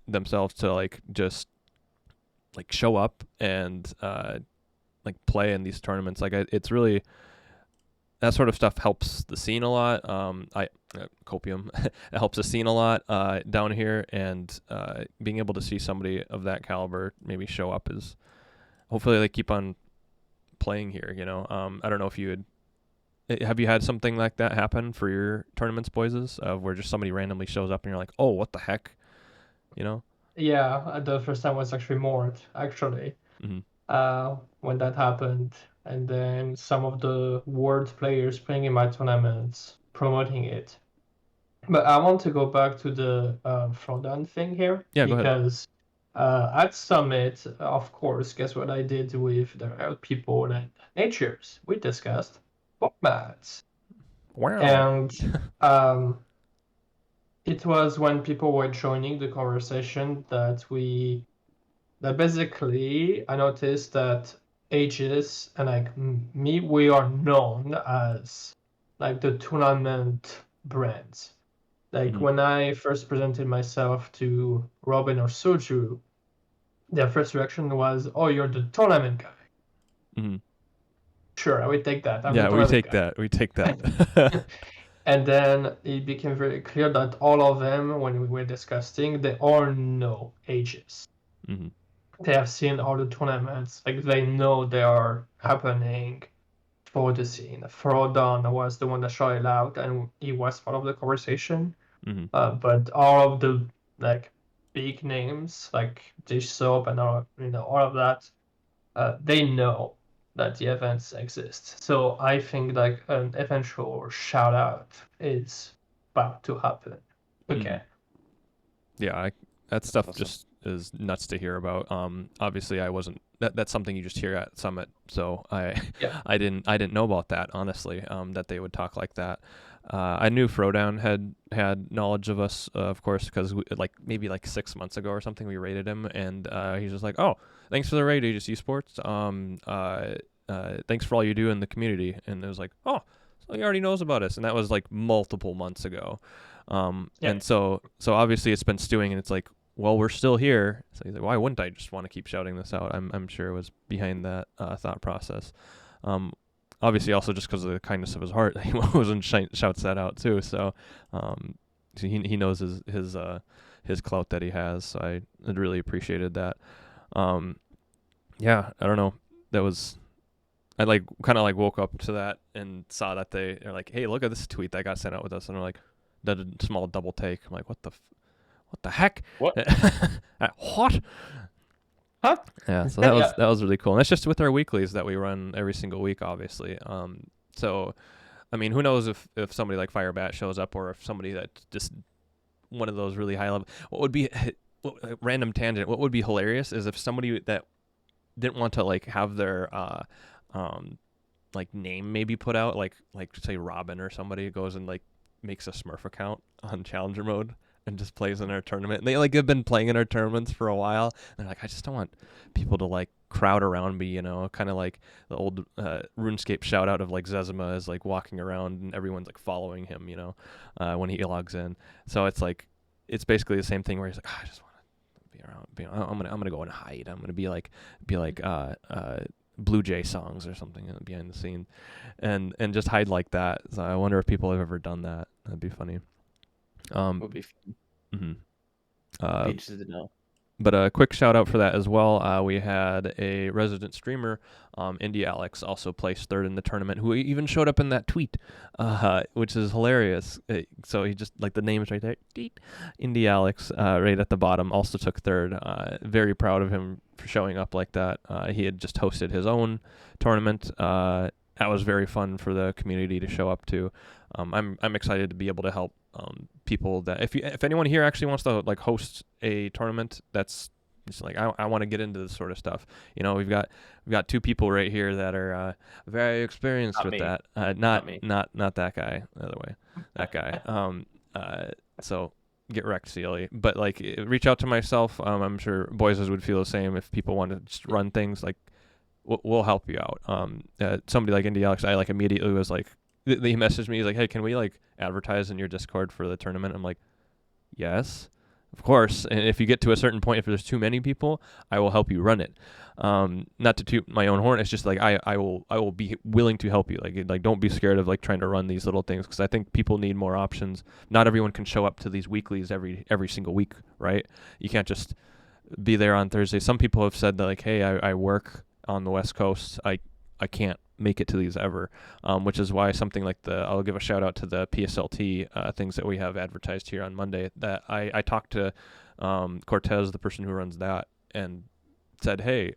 themselves to like just like show up and like play in these tournaments. Like it's really, that sort of stuff helps the scene a lot. Copium, it helps the scene a lot down here, and being able to see somebody of that caliber maybe show up is hopefully they keep on playing here. I don't know if have you had something like that happen for your tournaments, boyses, where just somebody randomly shows up and you're like, oh, what the heck, Yeah, the first time was actually Mort, actually. Mm-hmm. When that happened, and then some of the world players playing in my tournaments promoting it. But I want to go back to the Frodan thing here, Yeah, go ahead. because at Summit, of course, guess what I did with the people and natures? We discussed formats. Wow. And it was when people were joining the conversation that basically I noticed that Aegis and like me, we are known as like the tournament brands. Like Mhm. when I first presented myself to Robin or Soju, their first reaction was, "Oh, you're the tournament guy." Mm-hmm. Sure, I would take that. I'm the Yeah, we tournament take guy. that. We take that. And then it became very clear that all of them, when we were discussing, they all know Aegis. Mm-hmm. They have seen all the tournaments. Like they know they are happening for the scene. Frodon was the one that shouted out, and he was part of the conversation. Mm-hmm. But all of the like big names, like Dish Soap and all of that, they know that the events exist. So I think like an eventual shout out is about to happen. Okay. Yeah, that stuff Awesome. just is nuts to hear about. Obviously, I wasn't. That's something you just hear at Summit, so Yeah. I didn't know about that, honestly. That they would talk like that. I knew Frodown had knowledge of us, of course, because maybe 6 months ago or something, we rated him, and he's just like, "Oh, thanks for the raid, Aegis Esports. Thanks for all you do in the community." And it was like, "Oh, so he already knows about us," and that was like multiple months ago. Yeah. And so obviously it's been stewing, and it's like, well, we're still here. So he's like, why wouldn't I just want to keep shouting this out? I'm sure it was behind that thought process. Obviously also just because of the kindness of his heart, he wasn't shouts that out too. So, so he knows his clout that he has. So I really appreciated that. Yeah, I don't know. That was, I kind of woke up to that and saw that they're like, hey, look at this tweet that got sent out with us, and they're like, did a small double take. I'm like, what the heck? What? What? Huh? Yeah, so Yeah. that was really cool. And that's just with our weeklies that we run every single week, obviously. So I mean, who knows if somebody like Firebat shows up, or if somebody that just one of those really high level. What would be random tangent? What would be hilarious is if somebody that didn't want to have their name maybe put out, like say Robin or somebody goes and makes a Smurf account on Challenger mode and just plays in our tournament. And they have been playing in our tournaments for a while. And they're like, I just don't want people to crowd around me, kind of like the old RuneScape shout out of Zezima is walking around and everyone's following him, when he logs in. So it's basically the same thing where he's like, I just want to be around. I'm gonna go and hide. I'm gonna be like Blue Jay songs or something behind the scene, and just hide like that. So I wonder if people have ever done that. That'd be funny. Would be fun. Mm-hmm. Be interested to know. But a quick shout out for that as well. We had a resident streamer, Indie Alex, also placed third in the tournament, who even showed up in that tweet, which is hilarious. So he just, the name is right there, Indie Alex, right at the bottom, also took third. Very proud of him for showing up like that. He had just hosted his own tournament. That was very fun for the community to show up to. I'm excited to be able to help people that if anyone here actually wants to host a tournament that's just I want to get into this sort of stuff. We've got 2 people right here that are very experienced Not with me. that. Not me. Not that guy. The other way, that guy. So get wrecked, CLE. But like, reach out to myself. I'm sure boys would feel the same. If people want to just run things, like we'll help you out. Somebody like Indie Alex, I like immediately was like, he messaged me. He's like, hey, can we like advertise in your Discord for the tournament? I'm like, yes, of course. And if you get to a certain point, if there's too many people, I will help you run it. Not to toot my own horn. It's just like I will be willing to help you. Like don't be scared of like trying to run these little things, because I think people need more options. Not everyone can show up to these weeklies every single week, right? You can't just be there on Thursday. Some people have said that like, hey, I work on the West Coast. I can't make it to these ever, which is why something like I'll give a shout out to the PSLT things that we have advertised here on Monday. That I talked to Cortez, the person who runs that, and said, hey,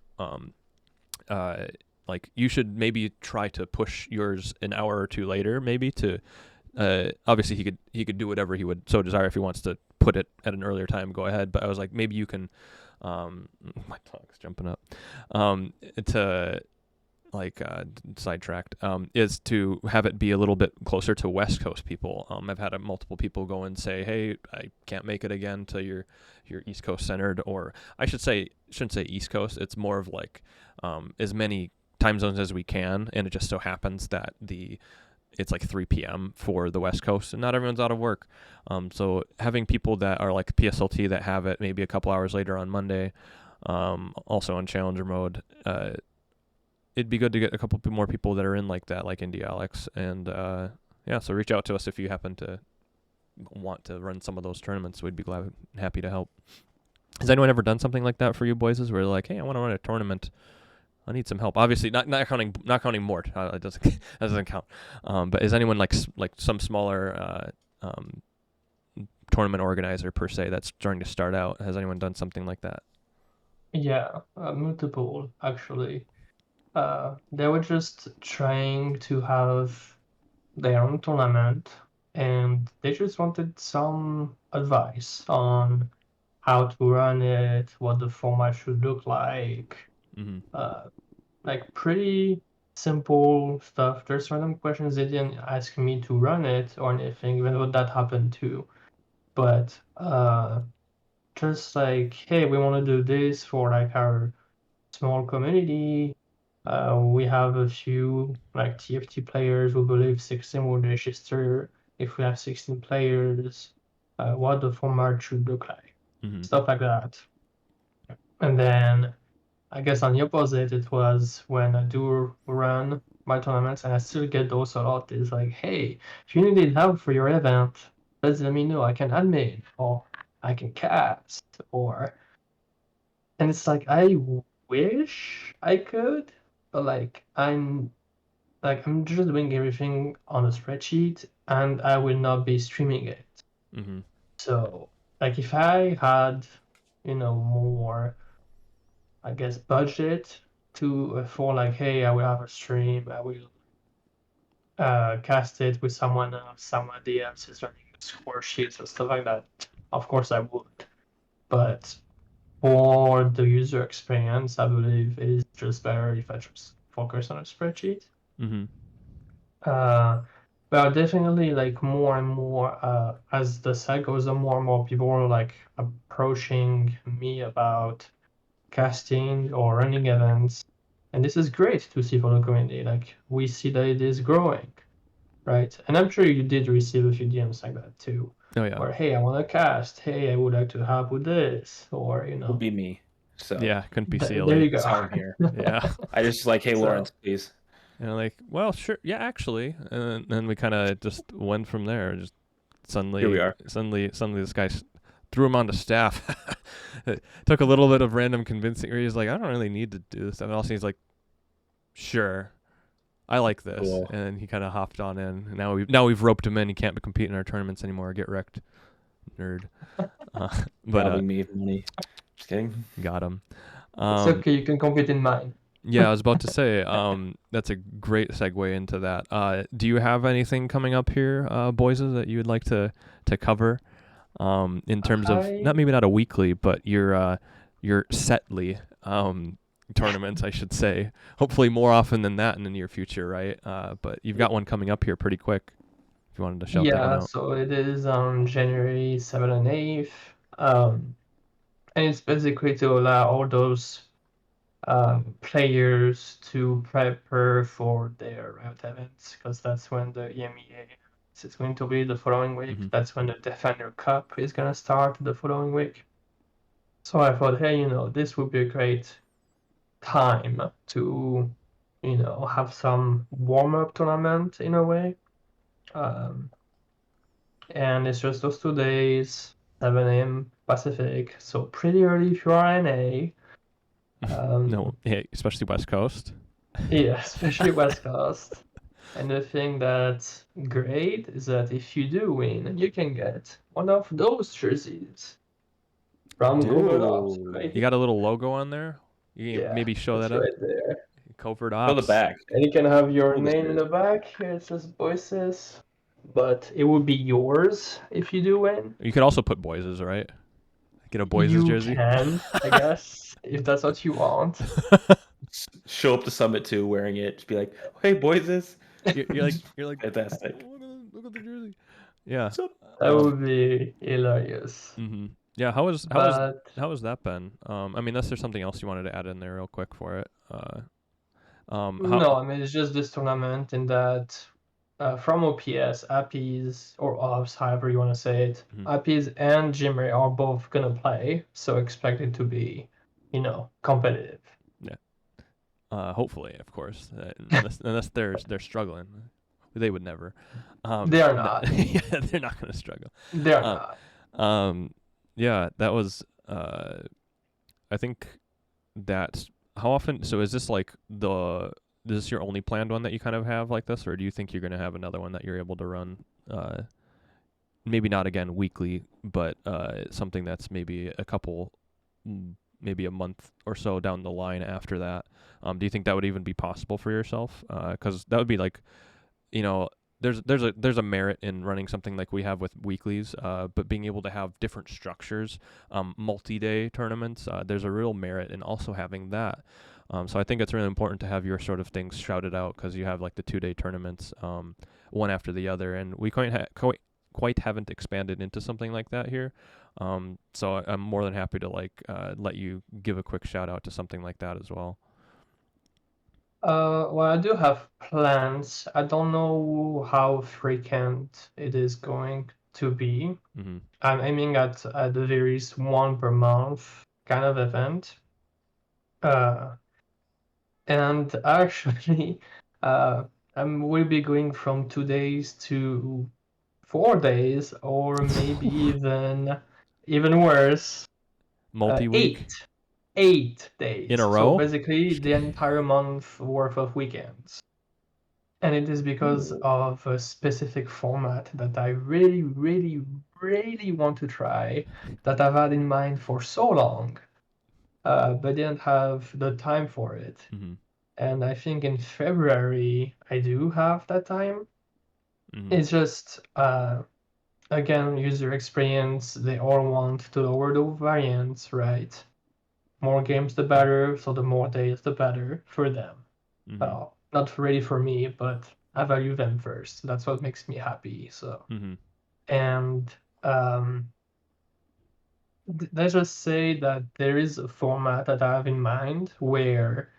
like you should maybe try to push yours an hour or two later, maybe to. Obviously, he could do whatever he would so desire. If he wants to put it at an earlier time, go ahead. But I was like, maybe you can. My tongue's jumping up. To like sidetracked, is to have it be a little bit closer to West Coast people. I've had multiple people go and say, hey, I can't make it again to your East Coast centered, or I shouldn't say East Coast. It's more of like as many time zones as we can, and it just so happens that it's like 3 p.m. for the West Coast, and not everyone's out of work. So having people that are like PSLT that have it maybe a couple hours later on Monday, also on Challenger mode, it'd be good to get a couple more people that are in like that, like Indie Alex. And yeah, so reach out to us if you happen to want to run some of those tournaments. We'd be happy to help. Has anyone ever done something like that for you boys, where they're like, hey, I want to run a tournament, I need some help? Obviously, not counting Mort. It doesn't count. But is anyone like some smaller tournament organizer per se that's starting to start out? Has anyone done something like that? Yeah, multiple actually. They were just trying to have their own tournament, and they just wanted some advice on how to run it, what the format should look like. Like pretty simple stuff. There's random questions they didn't ask me to run it or anything, even though that happened too. But just like, hey, we want to do this for like our small community. We have a few like TFT players. We believe 16 will register if we have 16 players. What the format should look like, stuff like that. And then I guess on the opposite, it was when I do run my tournaments, and I still get those a lot. It's like, hey, if you need help for your event, let me know. I can admin, or I can cast, and it's like I wish I could, but like I'm just doing everything on a spreadsheet, and I will not be streaming it. So like if I had, more, I guess, budget for like, hey, I will have a stream, I will cast it with someone else, somebody else is running the score sheets and stuff like that. Of course I would, but for the user experience, I believe it is just better if I just focus on a spreadsheet. But definitely, like more and more, as the site goes on, more and more people are like approaching me about casting or running events, and this is great to see for the community. Like we see that it is growing, right? And I'm sure you did receive a few DMs like that too. Oh yeah. Or hey, I want to cast. Hey, I would like to help with this, or Would be me. So yeah, couldn't be CLE. There you go. That's how I'm here. Yeah. I just like, hey, Lorence, please. And like, well, sure, yeah, actually, and then we kind of just went from there. Just suddenly, Here we are. Suddenly, this guy threw him onto staff. It took a little bit of random convincing. Where he's like, I don't really need to do this stuff. And also, he's like, sure, I like this. Cool. And then he kind of hopped on in. And now we've roped him in. He can't compete in our tournaments anymore. Get wrecked, nerd. But robbing me of money. Just kidding. Got him. It's okay. You can compete in mine. Yeah, I was about to say, that's a great segue into that. Do you have anything coming up here, boys, that you would like to cover in terms of maybe not a weekly, but your setly tournaments, I should say. Hopefully more often than that in the near future, right? But you've got one coming up here pretty quick. if you wanted to shout that one Yeah, out. so it is on January 7th and 8th. And it's basically to allow all those players to prepare for their Riot events, because that's when the EMEA is going to be the following week. Mhm. That's when the Defender Cup is going to start the following week. So I thought, hey, this would be a great time to, have some warm-up tournament in a way. And it's just those 2 days, 7 a.m. Pacific, so pretty early if you are NA. No, yeah, especially West Coast. Yeah, especially West Coast. And the thing that's great is that if you do win, you can get one of those jerseys from Covert Ops, Ooh. right? You got a little logo on there. You can Yeah, maybe show it's that up. right there. Covert Show the Ops. back. And you can have your Coolest name in the jersey. back. Here it says Voices, but it would be yours if you do win. You could also put Boyses, right? Get a Boyses You jersey. can, I guess, if that's what you want. Show up to Summit 2 wearing it. Just be like, hey, boys, you're like, fantastic. look at the jersey. Yeah. That would be hilarious. Mm-hmm. Yeah. How was But that been? I mean, unless there's something else you wanted to add in there real quick for it. How? no, I mean, it's just this tournament in that from OPS, Appies, or Ops, however you want to say it, Mhm. Appies and Jimmy are both going to play, so expect it to be, competitive. Hopefully, of course, unless they're struggling, they would never. They are no- not. yeah, they're not going to struggle. They are Um, not. Yeah, that was. I think that. How often? So is this like is this your only planned one that you kind of have like this, or do you think you're going to have another one that you're able to run? Maybe not again weekly, but something that's maybe maybe a month or so down the line after that. Do you think that would even be possible for yourself? Because that would be like, there's a merit in running something like we have with weeklies, but being able to have different structures, multi-day tournaments, there's a real merit in also having that. So I think it's really important to have your sort of things shouted out, because you have like the 2-day tournaments, one after the other, and we quite haven't expanded into something like that here. So I'm more than happy to let you give a quick shout out to something like that as well. Well, I do have plans. I don't know how frequent it is going to be. Mm-hmm. I'm aiming at the very least one per month kind of event. And actually, I will be going from 2 days to 4 days, or maybe even worse, Multi-week 8 days. in a So row. basically, the entire month worth of weekends. And it is because of a specific format that I really, really, really want to try, that I've had in mind for so long, but didn't have the time for it. Mm-hmm. And I think in February I do have that time. Mm-hmm. It's just again, user experience. They all want to lower the variance, right? More games the better, so the more days the better for them. Mm-hmm. Well, not really for me, but I value them first. That's what makes me happy. So, Mm-hmm. and let's just say that there is a format that I have in mind where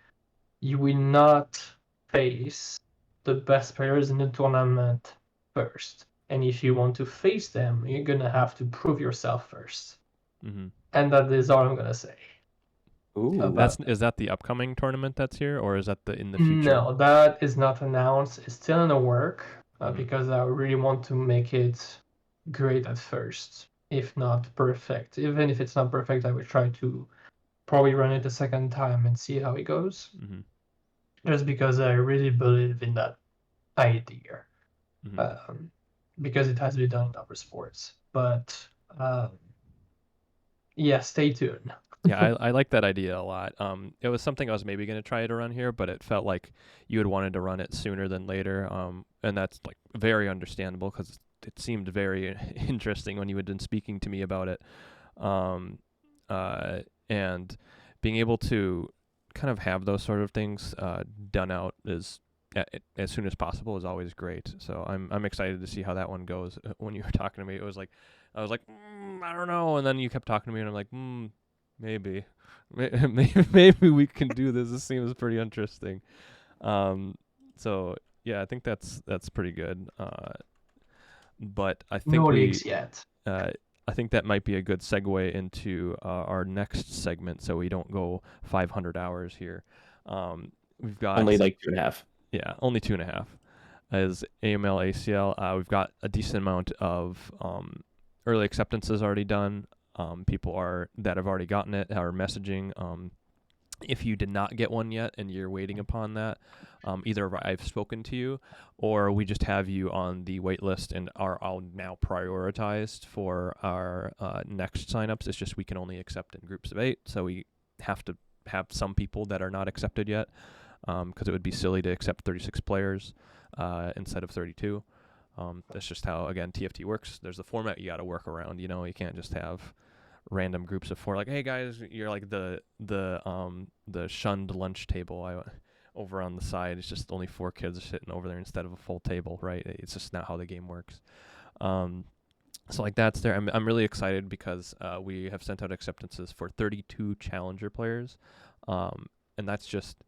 you will not face the best players in the tournament first. And if you want to face them, you're gonna have to prove yourself first. Mm-hmm. And that is all I'm gonna say. Ooh. Is that the upcoming tournament that's here, or is that in the future? No, that is not announced. It's still in the work, Mhm. because I really want to make it great at first, if not perfect. Even if it's not perfect, I will try to probably run it a second time and see how it goes. Mm-hmm. Just because I really believe in that idea, Mm-hmm. because it has been done in other sports. But yeah, stay tuned. Yeah, I like that idea a lot. It was something I was maybe going to try to run here, but it felt like you had wanted to run it sooner than later. And that's like very understandable, because it seemed very interesting when you had been speaking to me about it. And being able to kind of have those sort of things done out is as soon as possible is always great. So I'm excited to see how that one goes. When you were talking to me, it was like I was like I don't know, and then you kept talking to me, and I'm like maybe maybe we can do this. This seems pretty interesting. So yeah, I think that's pretty good. But I think No leaks yet. I think that might be a good segue into our next segment, so we don't go 500 hours here. We've got Only like 2.5. Yeah, only 2.5 as AML ACL. We've got a decent amount of early acceptances already done. People that have already gotten it are messaging. If you did not get one yet and you're waiting upon that, either I've spoken to you or we just have you on the wait list and are all now prioritized for our next signups. It's just we can only accept in groups of 8, so we have to have some people that are not accepted yet, because it would be silly to accept 36 players instead of 32. That's just how, again, TFT works. There's the format you got to work around. You know, you can't just have random groups of 4. Like, hey guys, you're like the shunned lunch table over on the side. It's just only 4 kids sitting over there instead of a full table, right? It's just not how the game works. So like that's there. I'm really excited because we have sent out acceptances for 32 challenger players, and that's just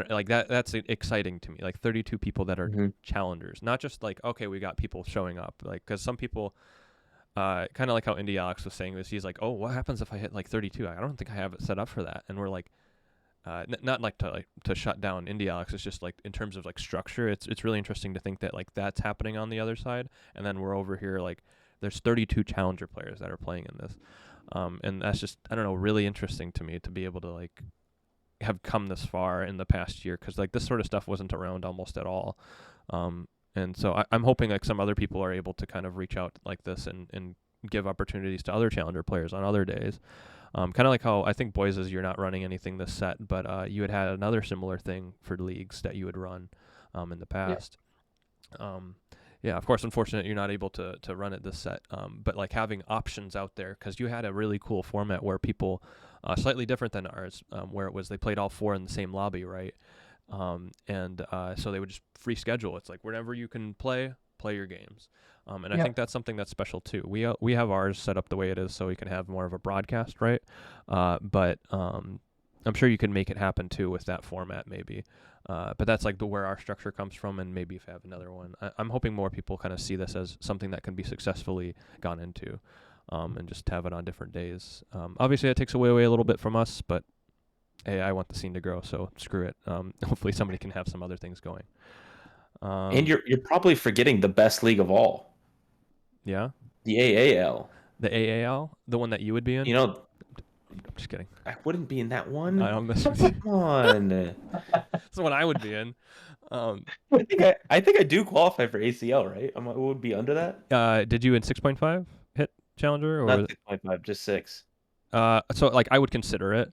like that's exciting to me. Like 32 people that are challengers, not just like, okay, we got people showing up. Like, because some people, kind of like how Indie Alex was saying this, he's like, oh, what happens if I hit like 32? I don't think I have it set up for that. And we're like, not like to shut down Indie Alex. It's just like in terms of like structure, it's really interesting to think that like that's happening on the other side, and then we're over here like there's 32 challenger players that are playing in this, and that's just, I don't know, really interesting to me to be able to like have come this far in the past year, because like this sort of stuff wasn't around almost at all. And so I'm hoping like some other people are able to kind of reach out like this and give opportunities to other challenger players on other days. Kind of like how I think Boys is, you're not running anything this set, but you had another similar thing for leagues that you would run in the past. Yeah, of course, unfortunate you're not able to run it this set, but like having options out there, because you had a really cool format where people, slightly different than ours, where it was they played all 4 in the same lobby, right? So they would just free schedule. It's like whenever you can play your games. And I think that's something that's special too. We have ours set up the way it is so we can have more of a broadcast, right? But I'm sure you can make it happen too with that format maybe. But that's like where our structure comes from, and maybe if I have another one. I'm hoping more people kind of see this as something that can be successfully gone into, and just have it on different days. Obviously that takes away a little bit from us, but hey, I want the scene to grow, so screw it. Hopefully somebody can have some other things going. And you're probably forgetting the best league of all. Yeah? The AAL. The AAL? The one that you would be in? You know, I'm just kidding. I wouldn't be in that one. I don't mess with you. Come on. That's the one I would be in. I think I do qualify for ACL, right? I would be under that. Did you in 6.5 hit Challenger? Or Not 6.5, just 6. So like I would consider it.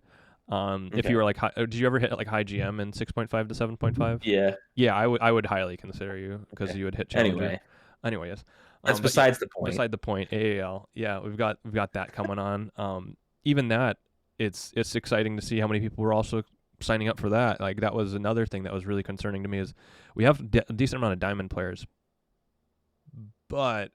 If Okay. you were like, did you ever hit like high GM in 6.5 to 7.5? Yeah. Yeah, I would highly consider you, because Okay. you would hit Challenger. Anyway, Yes. that's But besides the point. beside the point, AAL. Yeah, we've got that coming on. Even that, it's exciting to see how many people were also signing up for that. Like that was another thing that was really concerning to me, is we have a decent amount of diamond players, but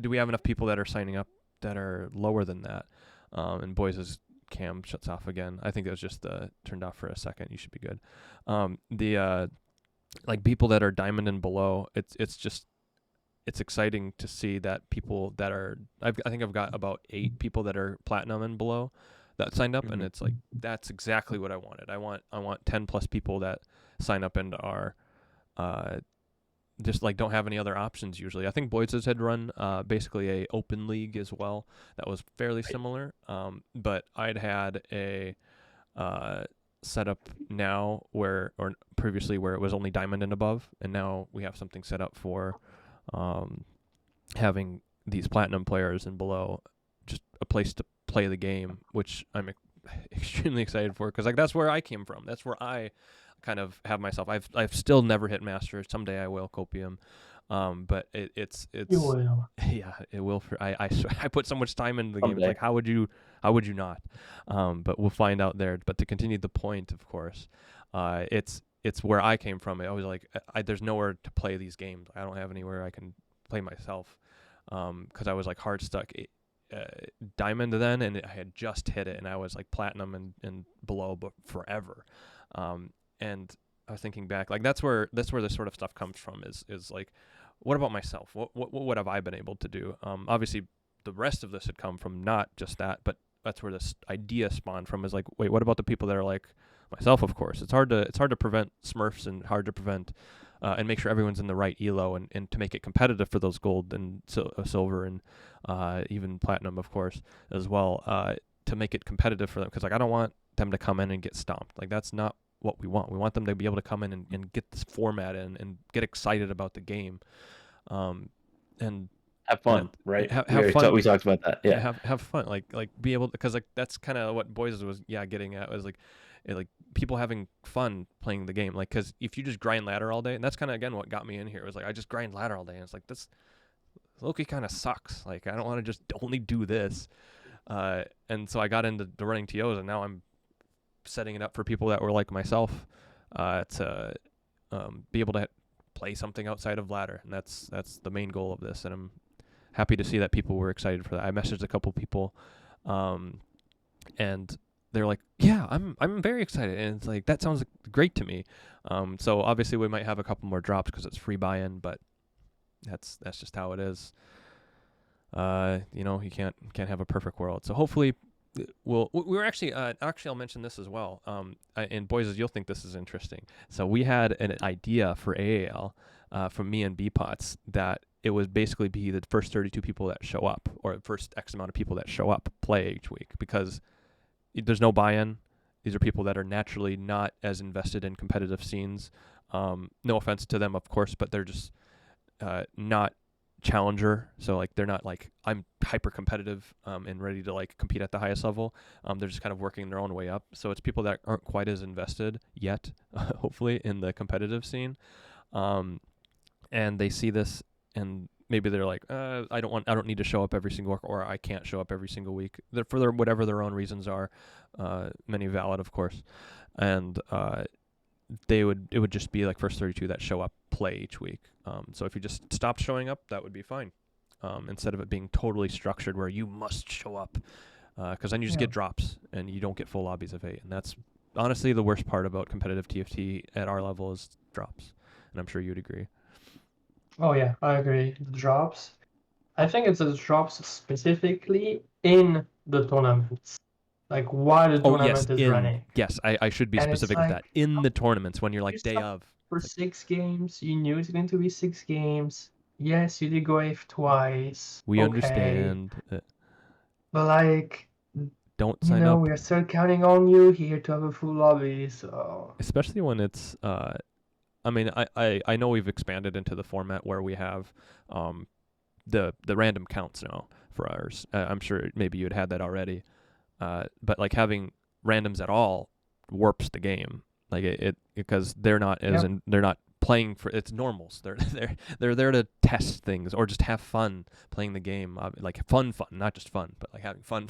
do we have enough people that are signing up that are lower than that? And Boys' cam shuts off again. I think it was just turned off for a second. You should be good. Like people that are diamond and below, it's exciting to see that people that are, I think I've got about 8 people that are platinum and below that signed up, and it's like that's exactly what I wanted. I want 10 plus people that sign up and are just like don't have any other options usually. I think Boyd's had run basically a open league as well that was fairly similar, but I'd had a setup now or previously where it was only diamond and above, and now we have something set up for having these platinum players and below, just a place to play the game, which I'm extremely excited for, because like that's where I came from. That's where I kind of have myself. I've still never hit master. Someday I will, Copium. But it's You will. yeah, it will. I put so much time into the game. Someday. It's like how would you not? But we'll find out there. But to continue the point, of course, it's it's where I came from. I was like, there's nowhere to play these games. I don't have anywhere I can play myself, because I was like hard stuck diamond then, and I had just hit it, and I was like platinum and below, but forever. And I was thinking back, like that's where this sort of stuff comes from. Is like, what about myself? What have I been able to do? Obviously, the rest of this had come from not just that, but that's where this idea spawned from. Is like, wait, what about the people that are like myself? Of course, it's hard to prevent Smurfs and hard to prevent and make sure everyone's in the right elo and to make it competitive for those gold and silver and even platinum, of course, as well, to make it competitive for them. Because like I don't want them to come in and get stomped. Like that's not what we want. We want them to be able to come in and get this format in and get excited about the game, and have fun, right? Have fun. We talked about that. Yeah, have fun. Like be able to, because like that's kind of what Boys was getting at, was like people having fun playing the game. Like, because if you just grind ladder all day, and that's kind of again what got me in here, was like I just grind ladder all day, and it's like this Loki kind of sucks. Like I don't want to just only do this, and so I got into the running TOs, and now I'm setting it up for people that were like myself, to be able to play something outside of ladder, and that's the main goal of this. And I'm happy to see that people were excited for that. I messaged a couple people, and they're like, yeah, I'm very excited, and it's like that sounds great to me. So obviously we might have a couple more drops because it's free buy-in, but that's just how it is. You can't have a perfect world. So hopefully we're actually I'll mention this as well. And boys, you'll think this is interesting. So we had an idea for AAL from me and BPOTS that it would basically be the first 32 people that show up, or the first X amount of people that show up play each week, because there's no buy-in. These are people that are naturally not as invested in competitive scenes. No offense to them, of course, but they're just not challenger. So like they're not like I'm hyper competitive and ready to like compete at the highest level. They're just kind of working their own way up. So it's people that aren't quite as invested yet, hopefully, in the competitive scene. And they see this, and maybe they're like, I don't need to show up every single week, or I can't show up every single week. They're for whatever their own reasons are, many valid, of course. And it would just be like first 32 that show up play each week. So if you just stopped showing up, that would be fine. Instead of it being totally structured where you must show up, because then you just get drops and you don't get full lobbies of 8. And that's honestly the worst part about competitive TFT at our level, is drops. And I'm sure you'd agree. Oh yeah, I agree. The drops. I think it's the drops specifically in the tournaments. Like while the tournament is running. Yes, I should be And specific with that. In the tournaments, when you're like day of. For 6 games, you knew it's going to be 6 games. Yes, you did go AF twice. We understand. But like, don't sign up. We are still counting on you here to have a full lobby. So especially when it's I mean, I know we've expanded into the format where we have the random counts now for ours. I'm sure maybe you had that already. But like having randoms at all warps the game. Like it because they're not they're not playing for, it's normals. They're there to test things or just have fun playing the game. Like fun, not just fun, but like having fun.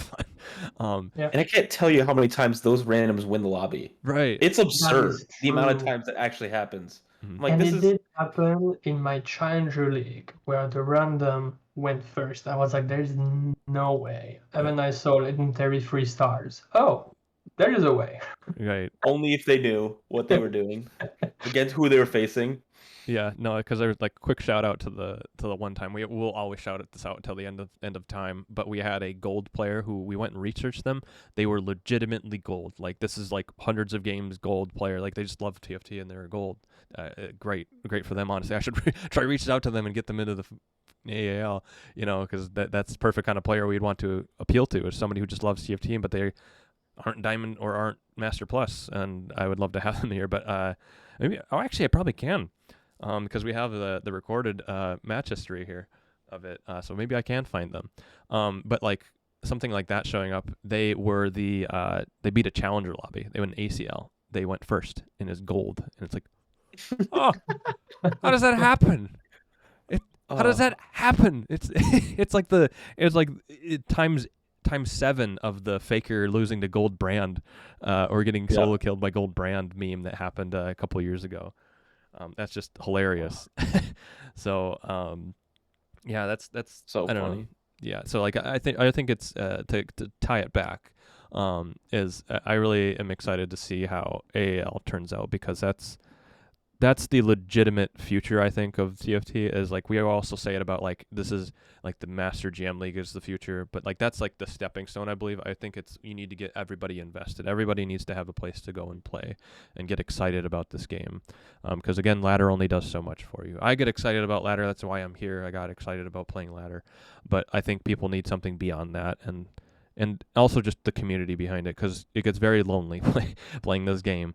And I can't tell you how many times those randoms win the lobby. Right. It's absurd the amount of times that actually happens. Mm-hmm. Like, and it did happen in my Challenger League where the random went first. I was like, there's no way. And then I saw legendary 3 stars. Oh, there is a way. Right. Only if they knew what they were doing against who they were facing. Yeah, no, because there's like quick shout out to the one time. We'll always shout this out until the end of time. But we had a gold player who we went and researched them. They were legitimately gold. Like this is like hundreds of games gold player. Like they just love TFT and they're gold. Great for them. Honestly, I should try to reach out to them and get them into the AAL. Because that's the perfect kind of player we'd want to appeal to, is somebody who just loves TFT, but they aren't Diamond or aren't Master Plus, and I would love to have them here. But maybe actually I probably can. Because we have the recorded match history here of it, so maybe I can find them. But like something like that showing up, they were they beat a challenger lobby. They went an ACL. They went first in his gold, and it's like, oh, how does that happen? How does that happen? It's like times times 7 of the Faker losing to Gold Brand, or getting solo killed by Gold Brand meme that happened a couple years ago. That's just hilarious. So yeah, that's So I don't funny. know. Yeah, so like I think it's to tie it back, is I really am excited to see how AAL turns out, because that's the legitimate future, I think, of TFT. Is like, we also say it about like, this is like the Master GM League is the future, but like that's like the stepping stone, I believe. I think you need to get everybody invested. Everybody needs to have a place to go and play and get excited about this game, because again, ladder only does so much for you. I get excited about ladder. That's why I'm here. I got excited about playing ladder, but I think people need something beyond that, and also just the community behind it, because it gets very lonely playing this game.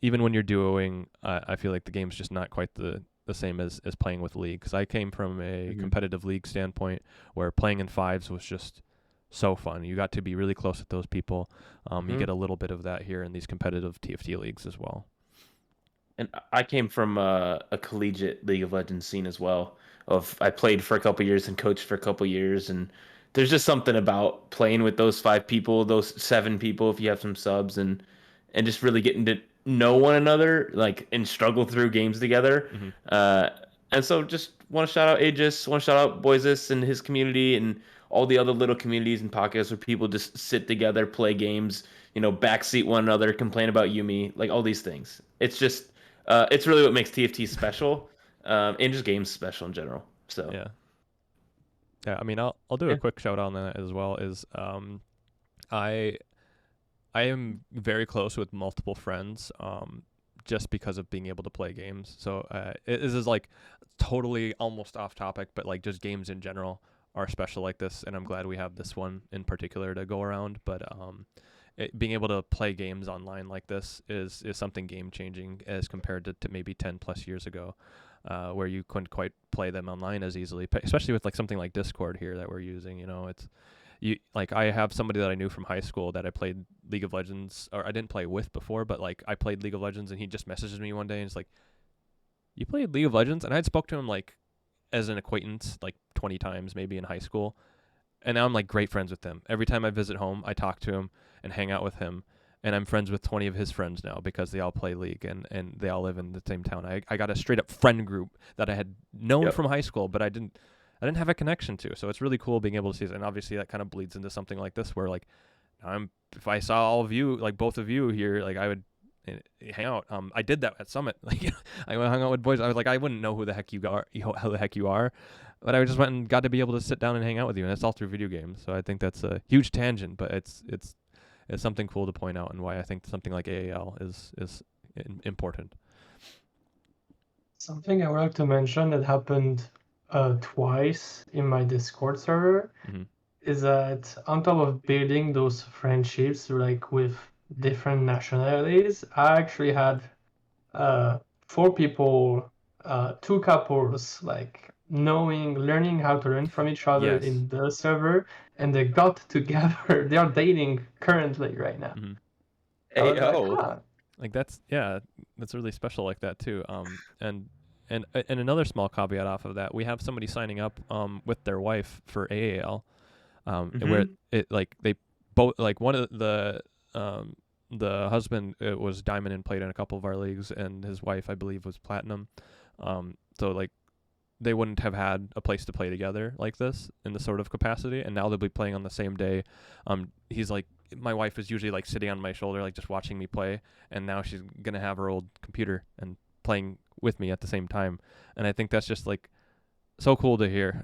Even when you're duoing, I feel like the game's just not quite the same as playing with League. Because I came from a competitive League standpoint where playing in fives was just so fun. You got to be really close with those people. You get a little bit of that here in these competitive TFT leagues as well. And I came from a collegiate League of Legends scene as well. I played for a couple years and coached for a couple years, and there's just something about playing with those 5 people, those 7 people, if you have some subs, and just really getting to know one another, like, and struggle through games together. And so just want to shout out Aegis, want to shout out Boises and his community, and all the other little communities and pockets where people just sit together, play games, backseat one another, complain about Yumi, like all these things. It's just, it's really what makes TFT special, and just games special in general. So yeah. I mean, I'll do a quick shout out on that as well. Is I am very close with multiple friends, just because of being able to play games. So this is like totally almost off topic, but like just games in general are special like this, and I'm glad we have this one in particular to go around. But being able to play games online like this is something game changing as compared to maybe 10 plus years ago, where you couldn't quite play them online as easily, especially with like something like Discord here that we're using. It's like, I have somebody that I knew from high school that I played League of Legends, or I didn't play with before, but like I played League of Legends, and he just messages me one day and it's like, "You played League of Legends?" And I had spoke to him like as an acquaintance like 20 times maybe in high school, and now I'm like great friends with him. Every time I visit home, I talk to him and hang out with him, and I'm friends with 20 of his friends now because they all play League, and they all live in the same town. I got a straight up friend group that I had known from high school, but I didn't have a connection to. So it's really cool being able to see it. And obviously that kind of bleeds into something like this, where like, if I saw all of you, like both of you here, like I would hang out. I did that at Summit. Like, I hung out with boys. I was like, I wouldn't know who the heck you are, how the heck you are, but I just went and got to be able to sit down and hang out with you, and it's all through video games. So I think that's a huge tangent, but it's something cool to point out, and why I think something like AAL is important. Something I would like to mention that happened twice in my Discord server is that, on top of building those friendships like with different nationalities, I actually had 4 people, 2 couples, like learning how to learn from each other in the server, and they got together. They are dating currently right now. Like that's really special like that too. And another small caveat off of that, we have somebody signing up with their wife for AAL, where it like they both, like one of the husband was diamond and played in a couple of our leagues, and his wife I believe was platinum. So like they wouldn't have had a place to play together like this in this sort of capacity, and now they'll be playing on the same day. He's like, my wife is usually like sitting on my shoulder, like just watching me play, and now she's gonna have her old computer and playing with me at the same time. And I think that's just like so cool to hear.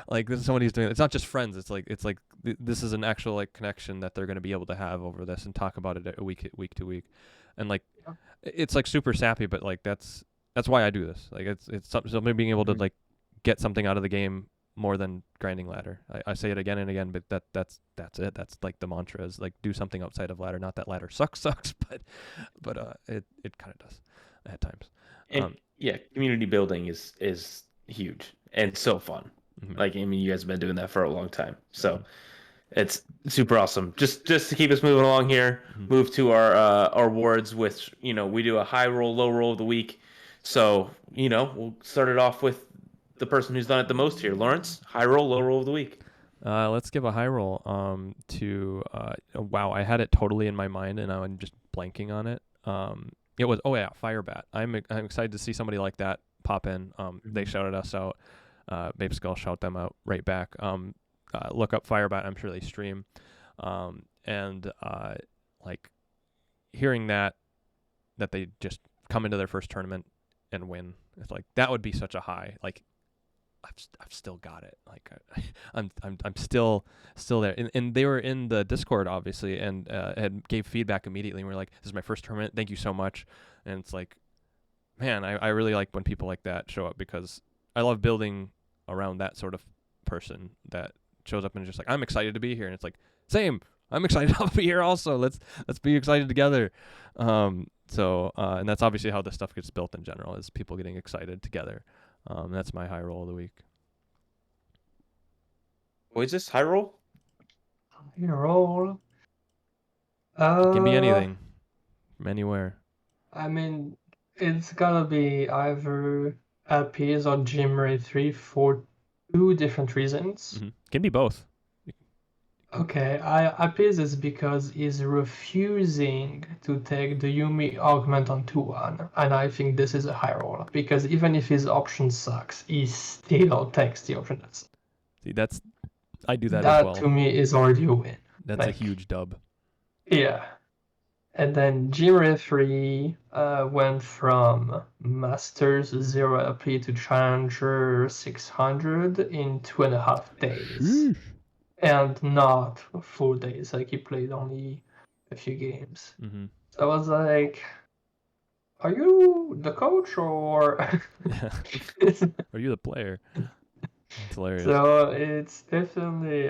Like, this is somebody who's doing it. It's not just friends. It's like this is an actual like connection that they're gonna be able to have over this and talk about it week to week. And like, it's like super sappy, but like that's why I do this. Like it's something being able to like get something out of the game more than grinding ladder. I say it again and again, but that's it. That's like the mantra, is like, do something outside of ladder. Not that ladder sucks, but it kind of does at times. And community building is huge and so fun. Like, I mean, you guys have been doing that for a long time, so it's super awesome. Just to keep us moving along here, move to our awards, which we do a high roll, low roll of the week. So we'll start it off with the person who's done it the most here. Lorence, high roll, low roll of the week. Let's give a high roll to wow, I had it totally in my mind and I'm just blanking on it. It was Firebat. I'm excited to see somebody like that pop in. They shouted us out. Babe Skull shout them out right back. Look up Firebat. I'm sure they stream. And like hearing that they just come into their first tournament and win. It's like that would be such a high. Like I've still got it. Like I'm still there. And they were in the Discord obviously and had gave feedback immediately. And we are like, this is my first tournament. Thank you so much. And it's like, man, I really like when people like that show up because I love building around that sort of person that shows up and is just like, I'm excited to be here. And it's like, same. I'm excited to be here also. Let's be excited together. So and that's obviously how this stuff gets built in general is people getting excited together. That's my high roll of the week. What is this? High roll? High roll. It can be anything from anywhere. I mean, it's gotta be either LPs or Jimray 3 for two different reasons. Mm-hmm. Can be both. Okay, LPs is because he's refusing to take the Yumi augment on 2-1, and I think this is a high roll because even if his option sucks, he still takes the option. See, I do that as That well. to me is already a win. That's a huge dub. Yeah. And then Jimray 3 went from Masters 0 LP to Challenger 600 in 2.5 days. And not 4 days, like he played only a few games. Mm-hmm. So I was like, are you the coach or... Are you the player? It's hilarious. So it's definitely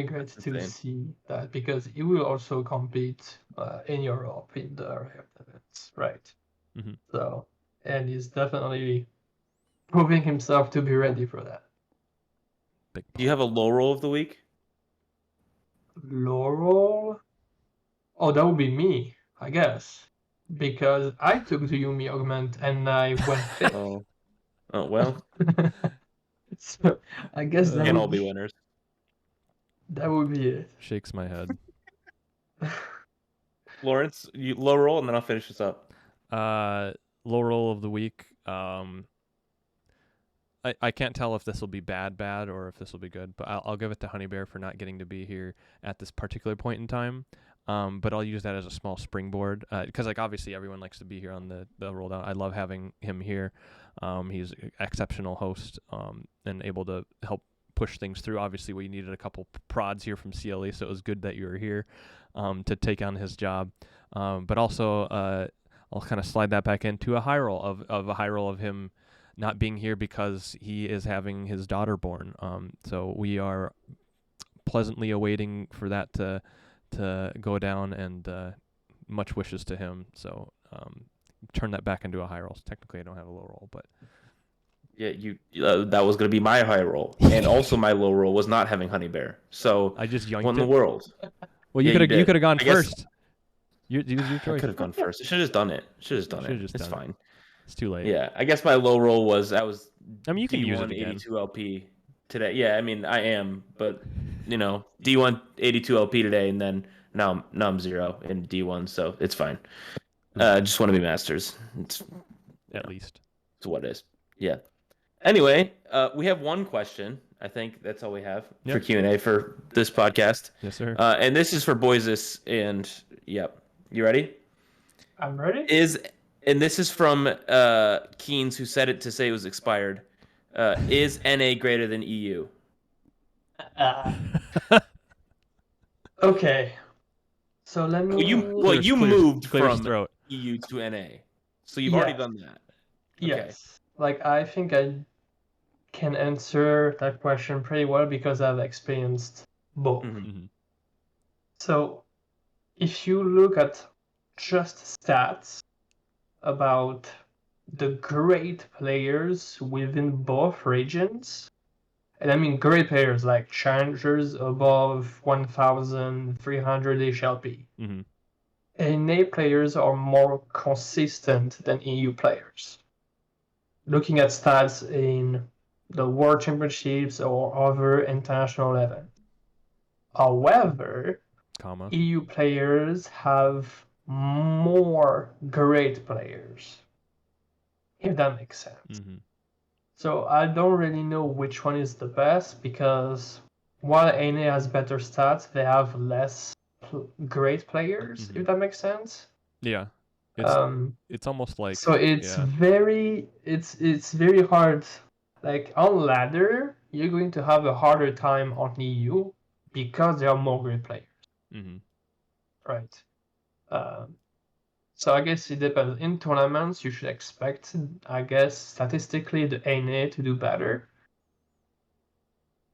great to see that because he will also compete in Europe in the Riot events, right? Mm-hmm. So, and he's definitely proving himself to be ready for that. Do you have a low roll of the week? Low roll? Oh, that would be me, I guess. Because I took the Yumi augment and I went fifth. Oh well. So I guess that Can't would all be winners. That would be it. Shakes my head. Lorence, you low roll and then I'll finish this up. Low roll of the week. I can't tell if this will be bad, or if this will be good, but I'll give it to Honey Bear for not getting to be here at this particular point in time. But I'll use that as a small springboard because like obviously everyone likes to be here on the Rolldown. I love having him here. He's an exceptional host and able to help push things through. Obviously, we needed a couple prods here from CLE, so it was good that you were here to take on his job. But also, I'll kind of slide that back into a high roll of a high roll of him not being here because he is having his daughter born. So we are pleasantly awaiting for that to go down, and much wishes to him. So turn that back into a high roll. So technically, I don't have a low roll, but yeah, you that was going to be my high roll, and also my low roll was not having Honey Bear. So I just yanked won the it. world. Well, you could have gone first. Your I choice. could have gone first. I should have just done it. It's fine. It's too late. Yeah, I guess my low roll was I was. I mean, you can use it D1 again. 82 LP today. Yeah, I mean I am, but D1 82 LP today, and then now I'm 0 in D1, so it's fine. Just want to be masters. It's at least. It's what it is. Yeah. Anyway, we have one question. I think that's all we have for Q&A for this podcast. Yes, sir. And this is for Boysis, and yep. You ready? I'm ready. And this is from Keynes, who said it to say it was expired. Is NA greater than EU? Okay. So let me. You moved from throat. EU to NA, so you've already done that. Okay. Yes. Like I think I can answer that question pretty well because I've experienced both. Mm-hmm. So if you look at just stats about the great players within both regions, and I mean great players like challengers above 1,300 HLP, NA players are more consistent than EU players. Looking at stats in the World Championships or other international events. However, Comma. EU players have more great players, if that makes sense. Mm-hmm. So I don't really know which one is the best because while NA has better stats, they have less great players, Mm-hmm. if that makes sense. Yeah. It's almost like So it's yeah. it's very hard. Like on ladder, you're going to have a harder time on EU because there are more great players, Mm-hmm. right? So I guess it depends. In tournaments, you should expect, I guess, statistically the NA to do better.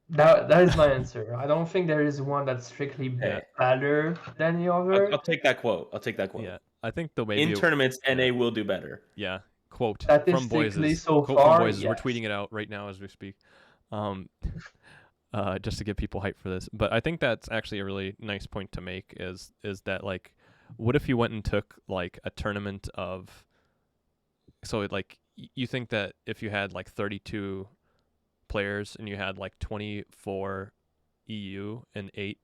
That is my answer. I don't think there is one that's strictly Hey. better than the other. I'll take that quote. I'll take that quote. Yeah. I think the maybe In tournaments, yeah. NA will do better. Yeah. Quote from Statistically, Boyses. so Quote from far, Boyses. We're yes. tweeting it out right now as we speak. Just to get people hyped for this. But I think that's actually a really nice point to make is that like what if you went and took like a tournament of so like you think that if you had like 32 players and you had like 24 EU and 8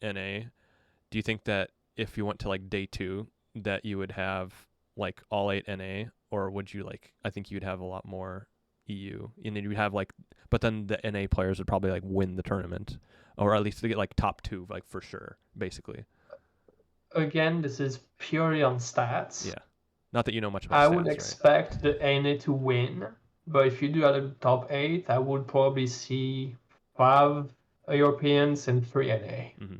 NA, do you think that if you went to like day 2 that you would have like all 8 NA, or would you like I think you'd have a lot more EU and then you'd have like but then the NA players would probably like win the tournament or at least to get like top 2 like for sure basically. Again, this is purely on stats. Yeah. Not that you know much about I stats, would expect the NA to win, but if you do out of the top 8, I would probably see 5 Europeans and 3 NA. Mm-hmm.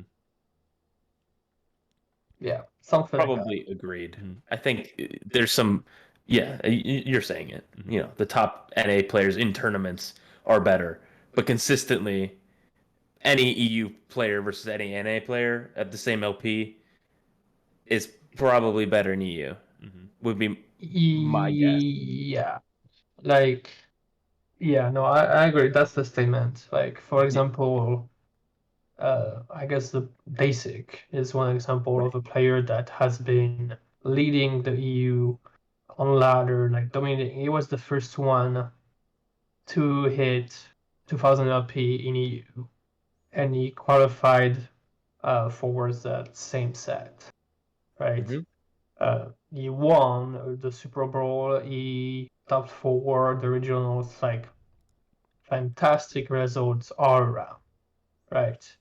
Yeah, something like that. Probably agreed. I think there's some. Yeah, you're saying it. Mhm. You know, the top NA players in tournaments are better, but consistently, any EU player versus any NA player at the same LP is probably better in EU. Mm-hmm. Would be my guess. Yeah, like, yeah, no, I agree. That's the statement. Like, for example, I guess the Basic is one example of a player that has been leading the EU on ladder, like dominating. He was the first one to hit 2000 LP in EU, and he qualified for that same set, right? Mhm. He won the Super Bowl. He topped 4 the regionals, like fantastic results all around, right?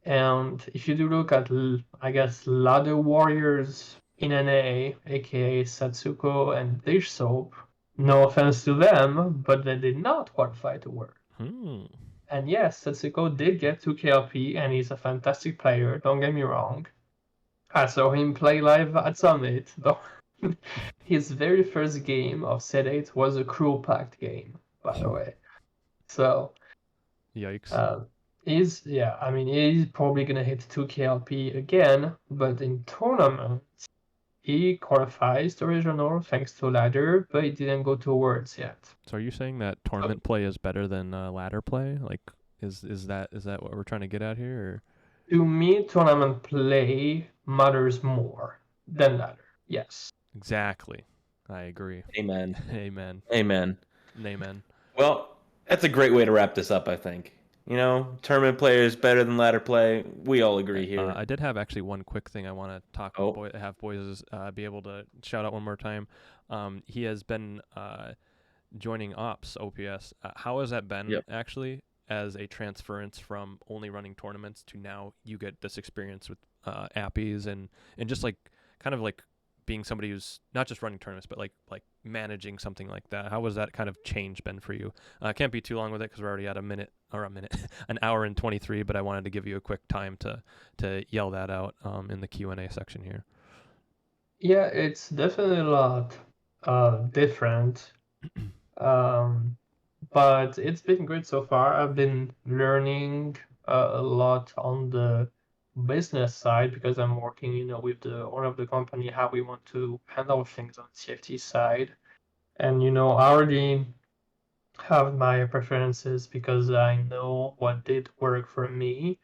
And if you do look at, I guess, ladder warriors in NA, aka Satsuko and Dish Soap, no offense to them, but they did not qualify to World. And yes, Satsuko did get 2 KLP, and he's a fantastic player, don't get me wrong. I saw him play live at Summit, though. His very first game of Set 8 was a Cruel Pact game, by the way. So, Yikes. he's probably gonna hit 2 KLP again, but in tournaments, he qualifies the regional thanks to ladder, but he didn't go to Worlds yet. So are you saying that tournament play is better than ladder play? Like, is that what we're trying to get at here? Or? To me, tournament play matters more than ladder. Yes. Exactly. I agree. Amen. Amen. Amen. Amen. Well, that's a great way to wrap this up, I think. You know, tournament play is better than ladder play. We all agree here. I did have actually one quick thing I want to talk. Have boys be able to shout out one more time. He has been joining Ops OPS. How has that been actually as a transference from only running tournaments to now you get this experience with appies and just like kind of like being somebody who's not just running tournaments but like managing something like that? How was that kind of change been for you? Can't be too long with it because we're already at an hour and 23, but I wanted to give you a quick time to yell that out in the Q&A section here. Yeah, it's definitely a lot different, but it's been great so far. I've been learning a lot on the business side because I'm working, with the owner of the company, how we want to handle things on CFT side. And, I already have my preferences because I know what did work for me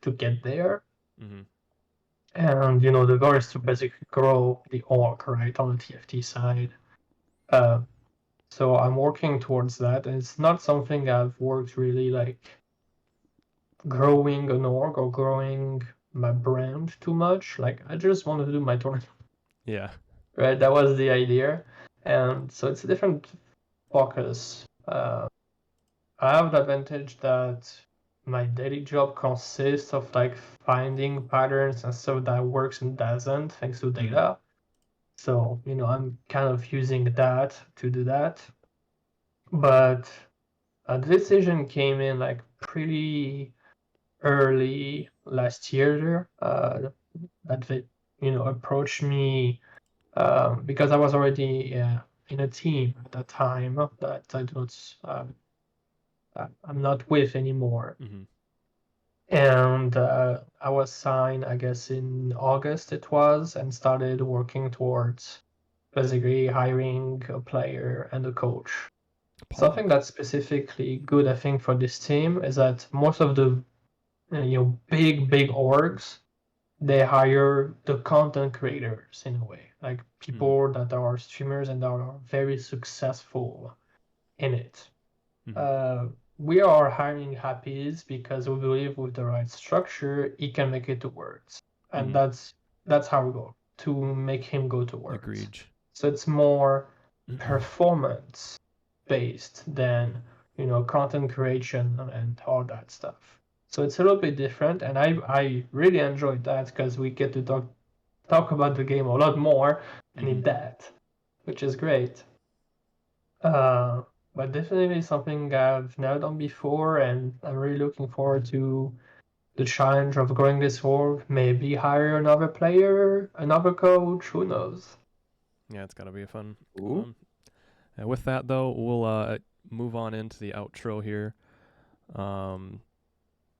to get there. Mm-hmm. And, the goal is to basically grow the org, right, on the TFT side. So I'm working towards that, and it's not something I've worked really like growing an org or growing my brand too much. Like I just wanted to do my tournament, Yeah. right? That was the idea, and so it's a different focus. I have the advantage that my daily job consists of like finding patterns and stuff that works and doesn't thanks to data. So, I'm kind of using that to do that. But a decision came in like pretty early last year that they, approached me because I was already in a team at that time that I don't, I'm not with anymore. Mm-hmm. And I was signed, I guess, in August it was, and started working towards basically hiring a player and a coach. Something that's specifically good, I think, for this team is that most of the big orgs, they hire the content creators in a way, like people that are streamers and that are very successful in it. We are hiring Happies because we believe with the right structure, he can make it to Worlds, and that's how we go to make him go to Worlds. Agreed. So it's more performance based than content creation and all that stuff. So it's a little bit different, and I really enjoyed that because we get to talk about the game a lot more and in depth, which is great. But definitely something I've never done before, and I'm really looking forward to the challenge of growing this org. Maybe hire another player, another coach. Who knows? Yeah, it's gotta be fun. Ooh. With that though, we'll move on into the outro here.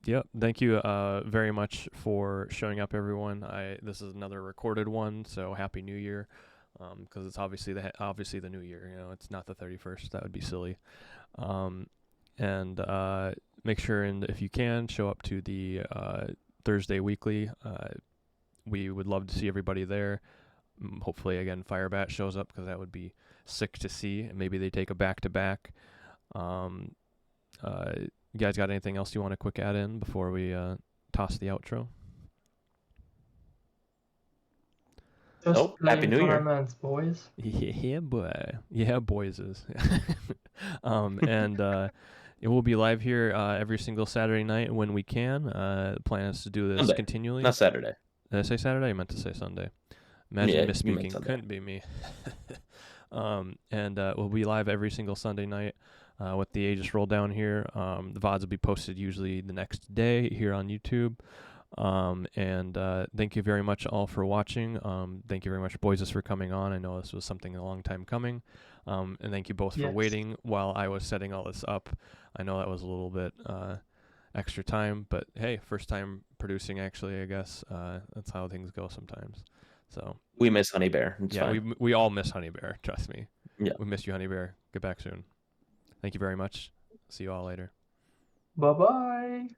Yep. Thank you very much for showing up, everyone. This is another recorded one, so Happy New Year. Because it's obviously the new year. It's not the 31st. That would be silly. And make sure, and if you can, show up to the Thursday weekly. We would love to see everybody there. Hopefully, again, Firebat shows up because that would be sick to see. And maybe they take a back-to-back. You guys got anything else you want to quick add in before we toss the outro? Just Happy New Year, boys. Yeah, boy. Yeah, boys is. And it will be live here every single Saturday night when we can. The plan is to do this Sunday. continually. Not Saturday. Did I say Saturday? I meant to say Sunday. Imagine misspeaking. Couldn't be me. And we'll be live every single Sunday night with the Aegis Rolldown here. The VODs will be posted usually the next day here on YouTube. And thank you very much all for watching. Thank you very much, Boysis, for coming on. I know this was something a long time coming. And thank you both for waiting while I was setting all this up. I know that was a little bit extra time, but hey, first time producing, actually, I guess. That's how things go sometimes. So we miss Honey Bear. It's fine. we all miss Honey Bear. Trust me. Yeah, we miss you, Honey Bear. Get back soon. Thank you very much. See you all later. Bye-bye.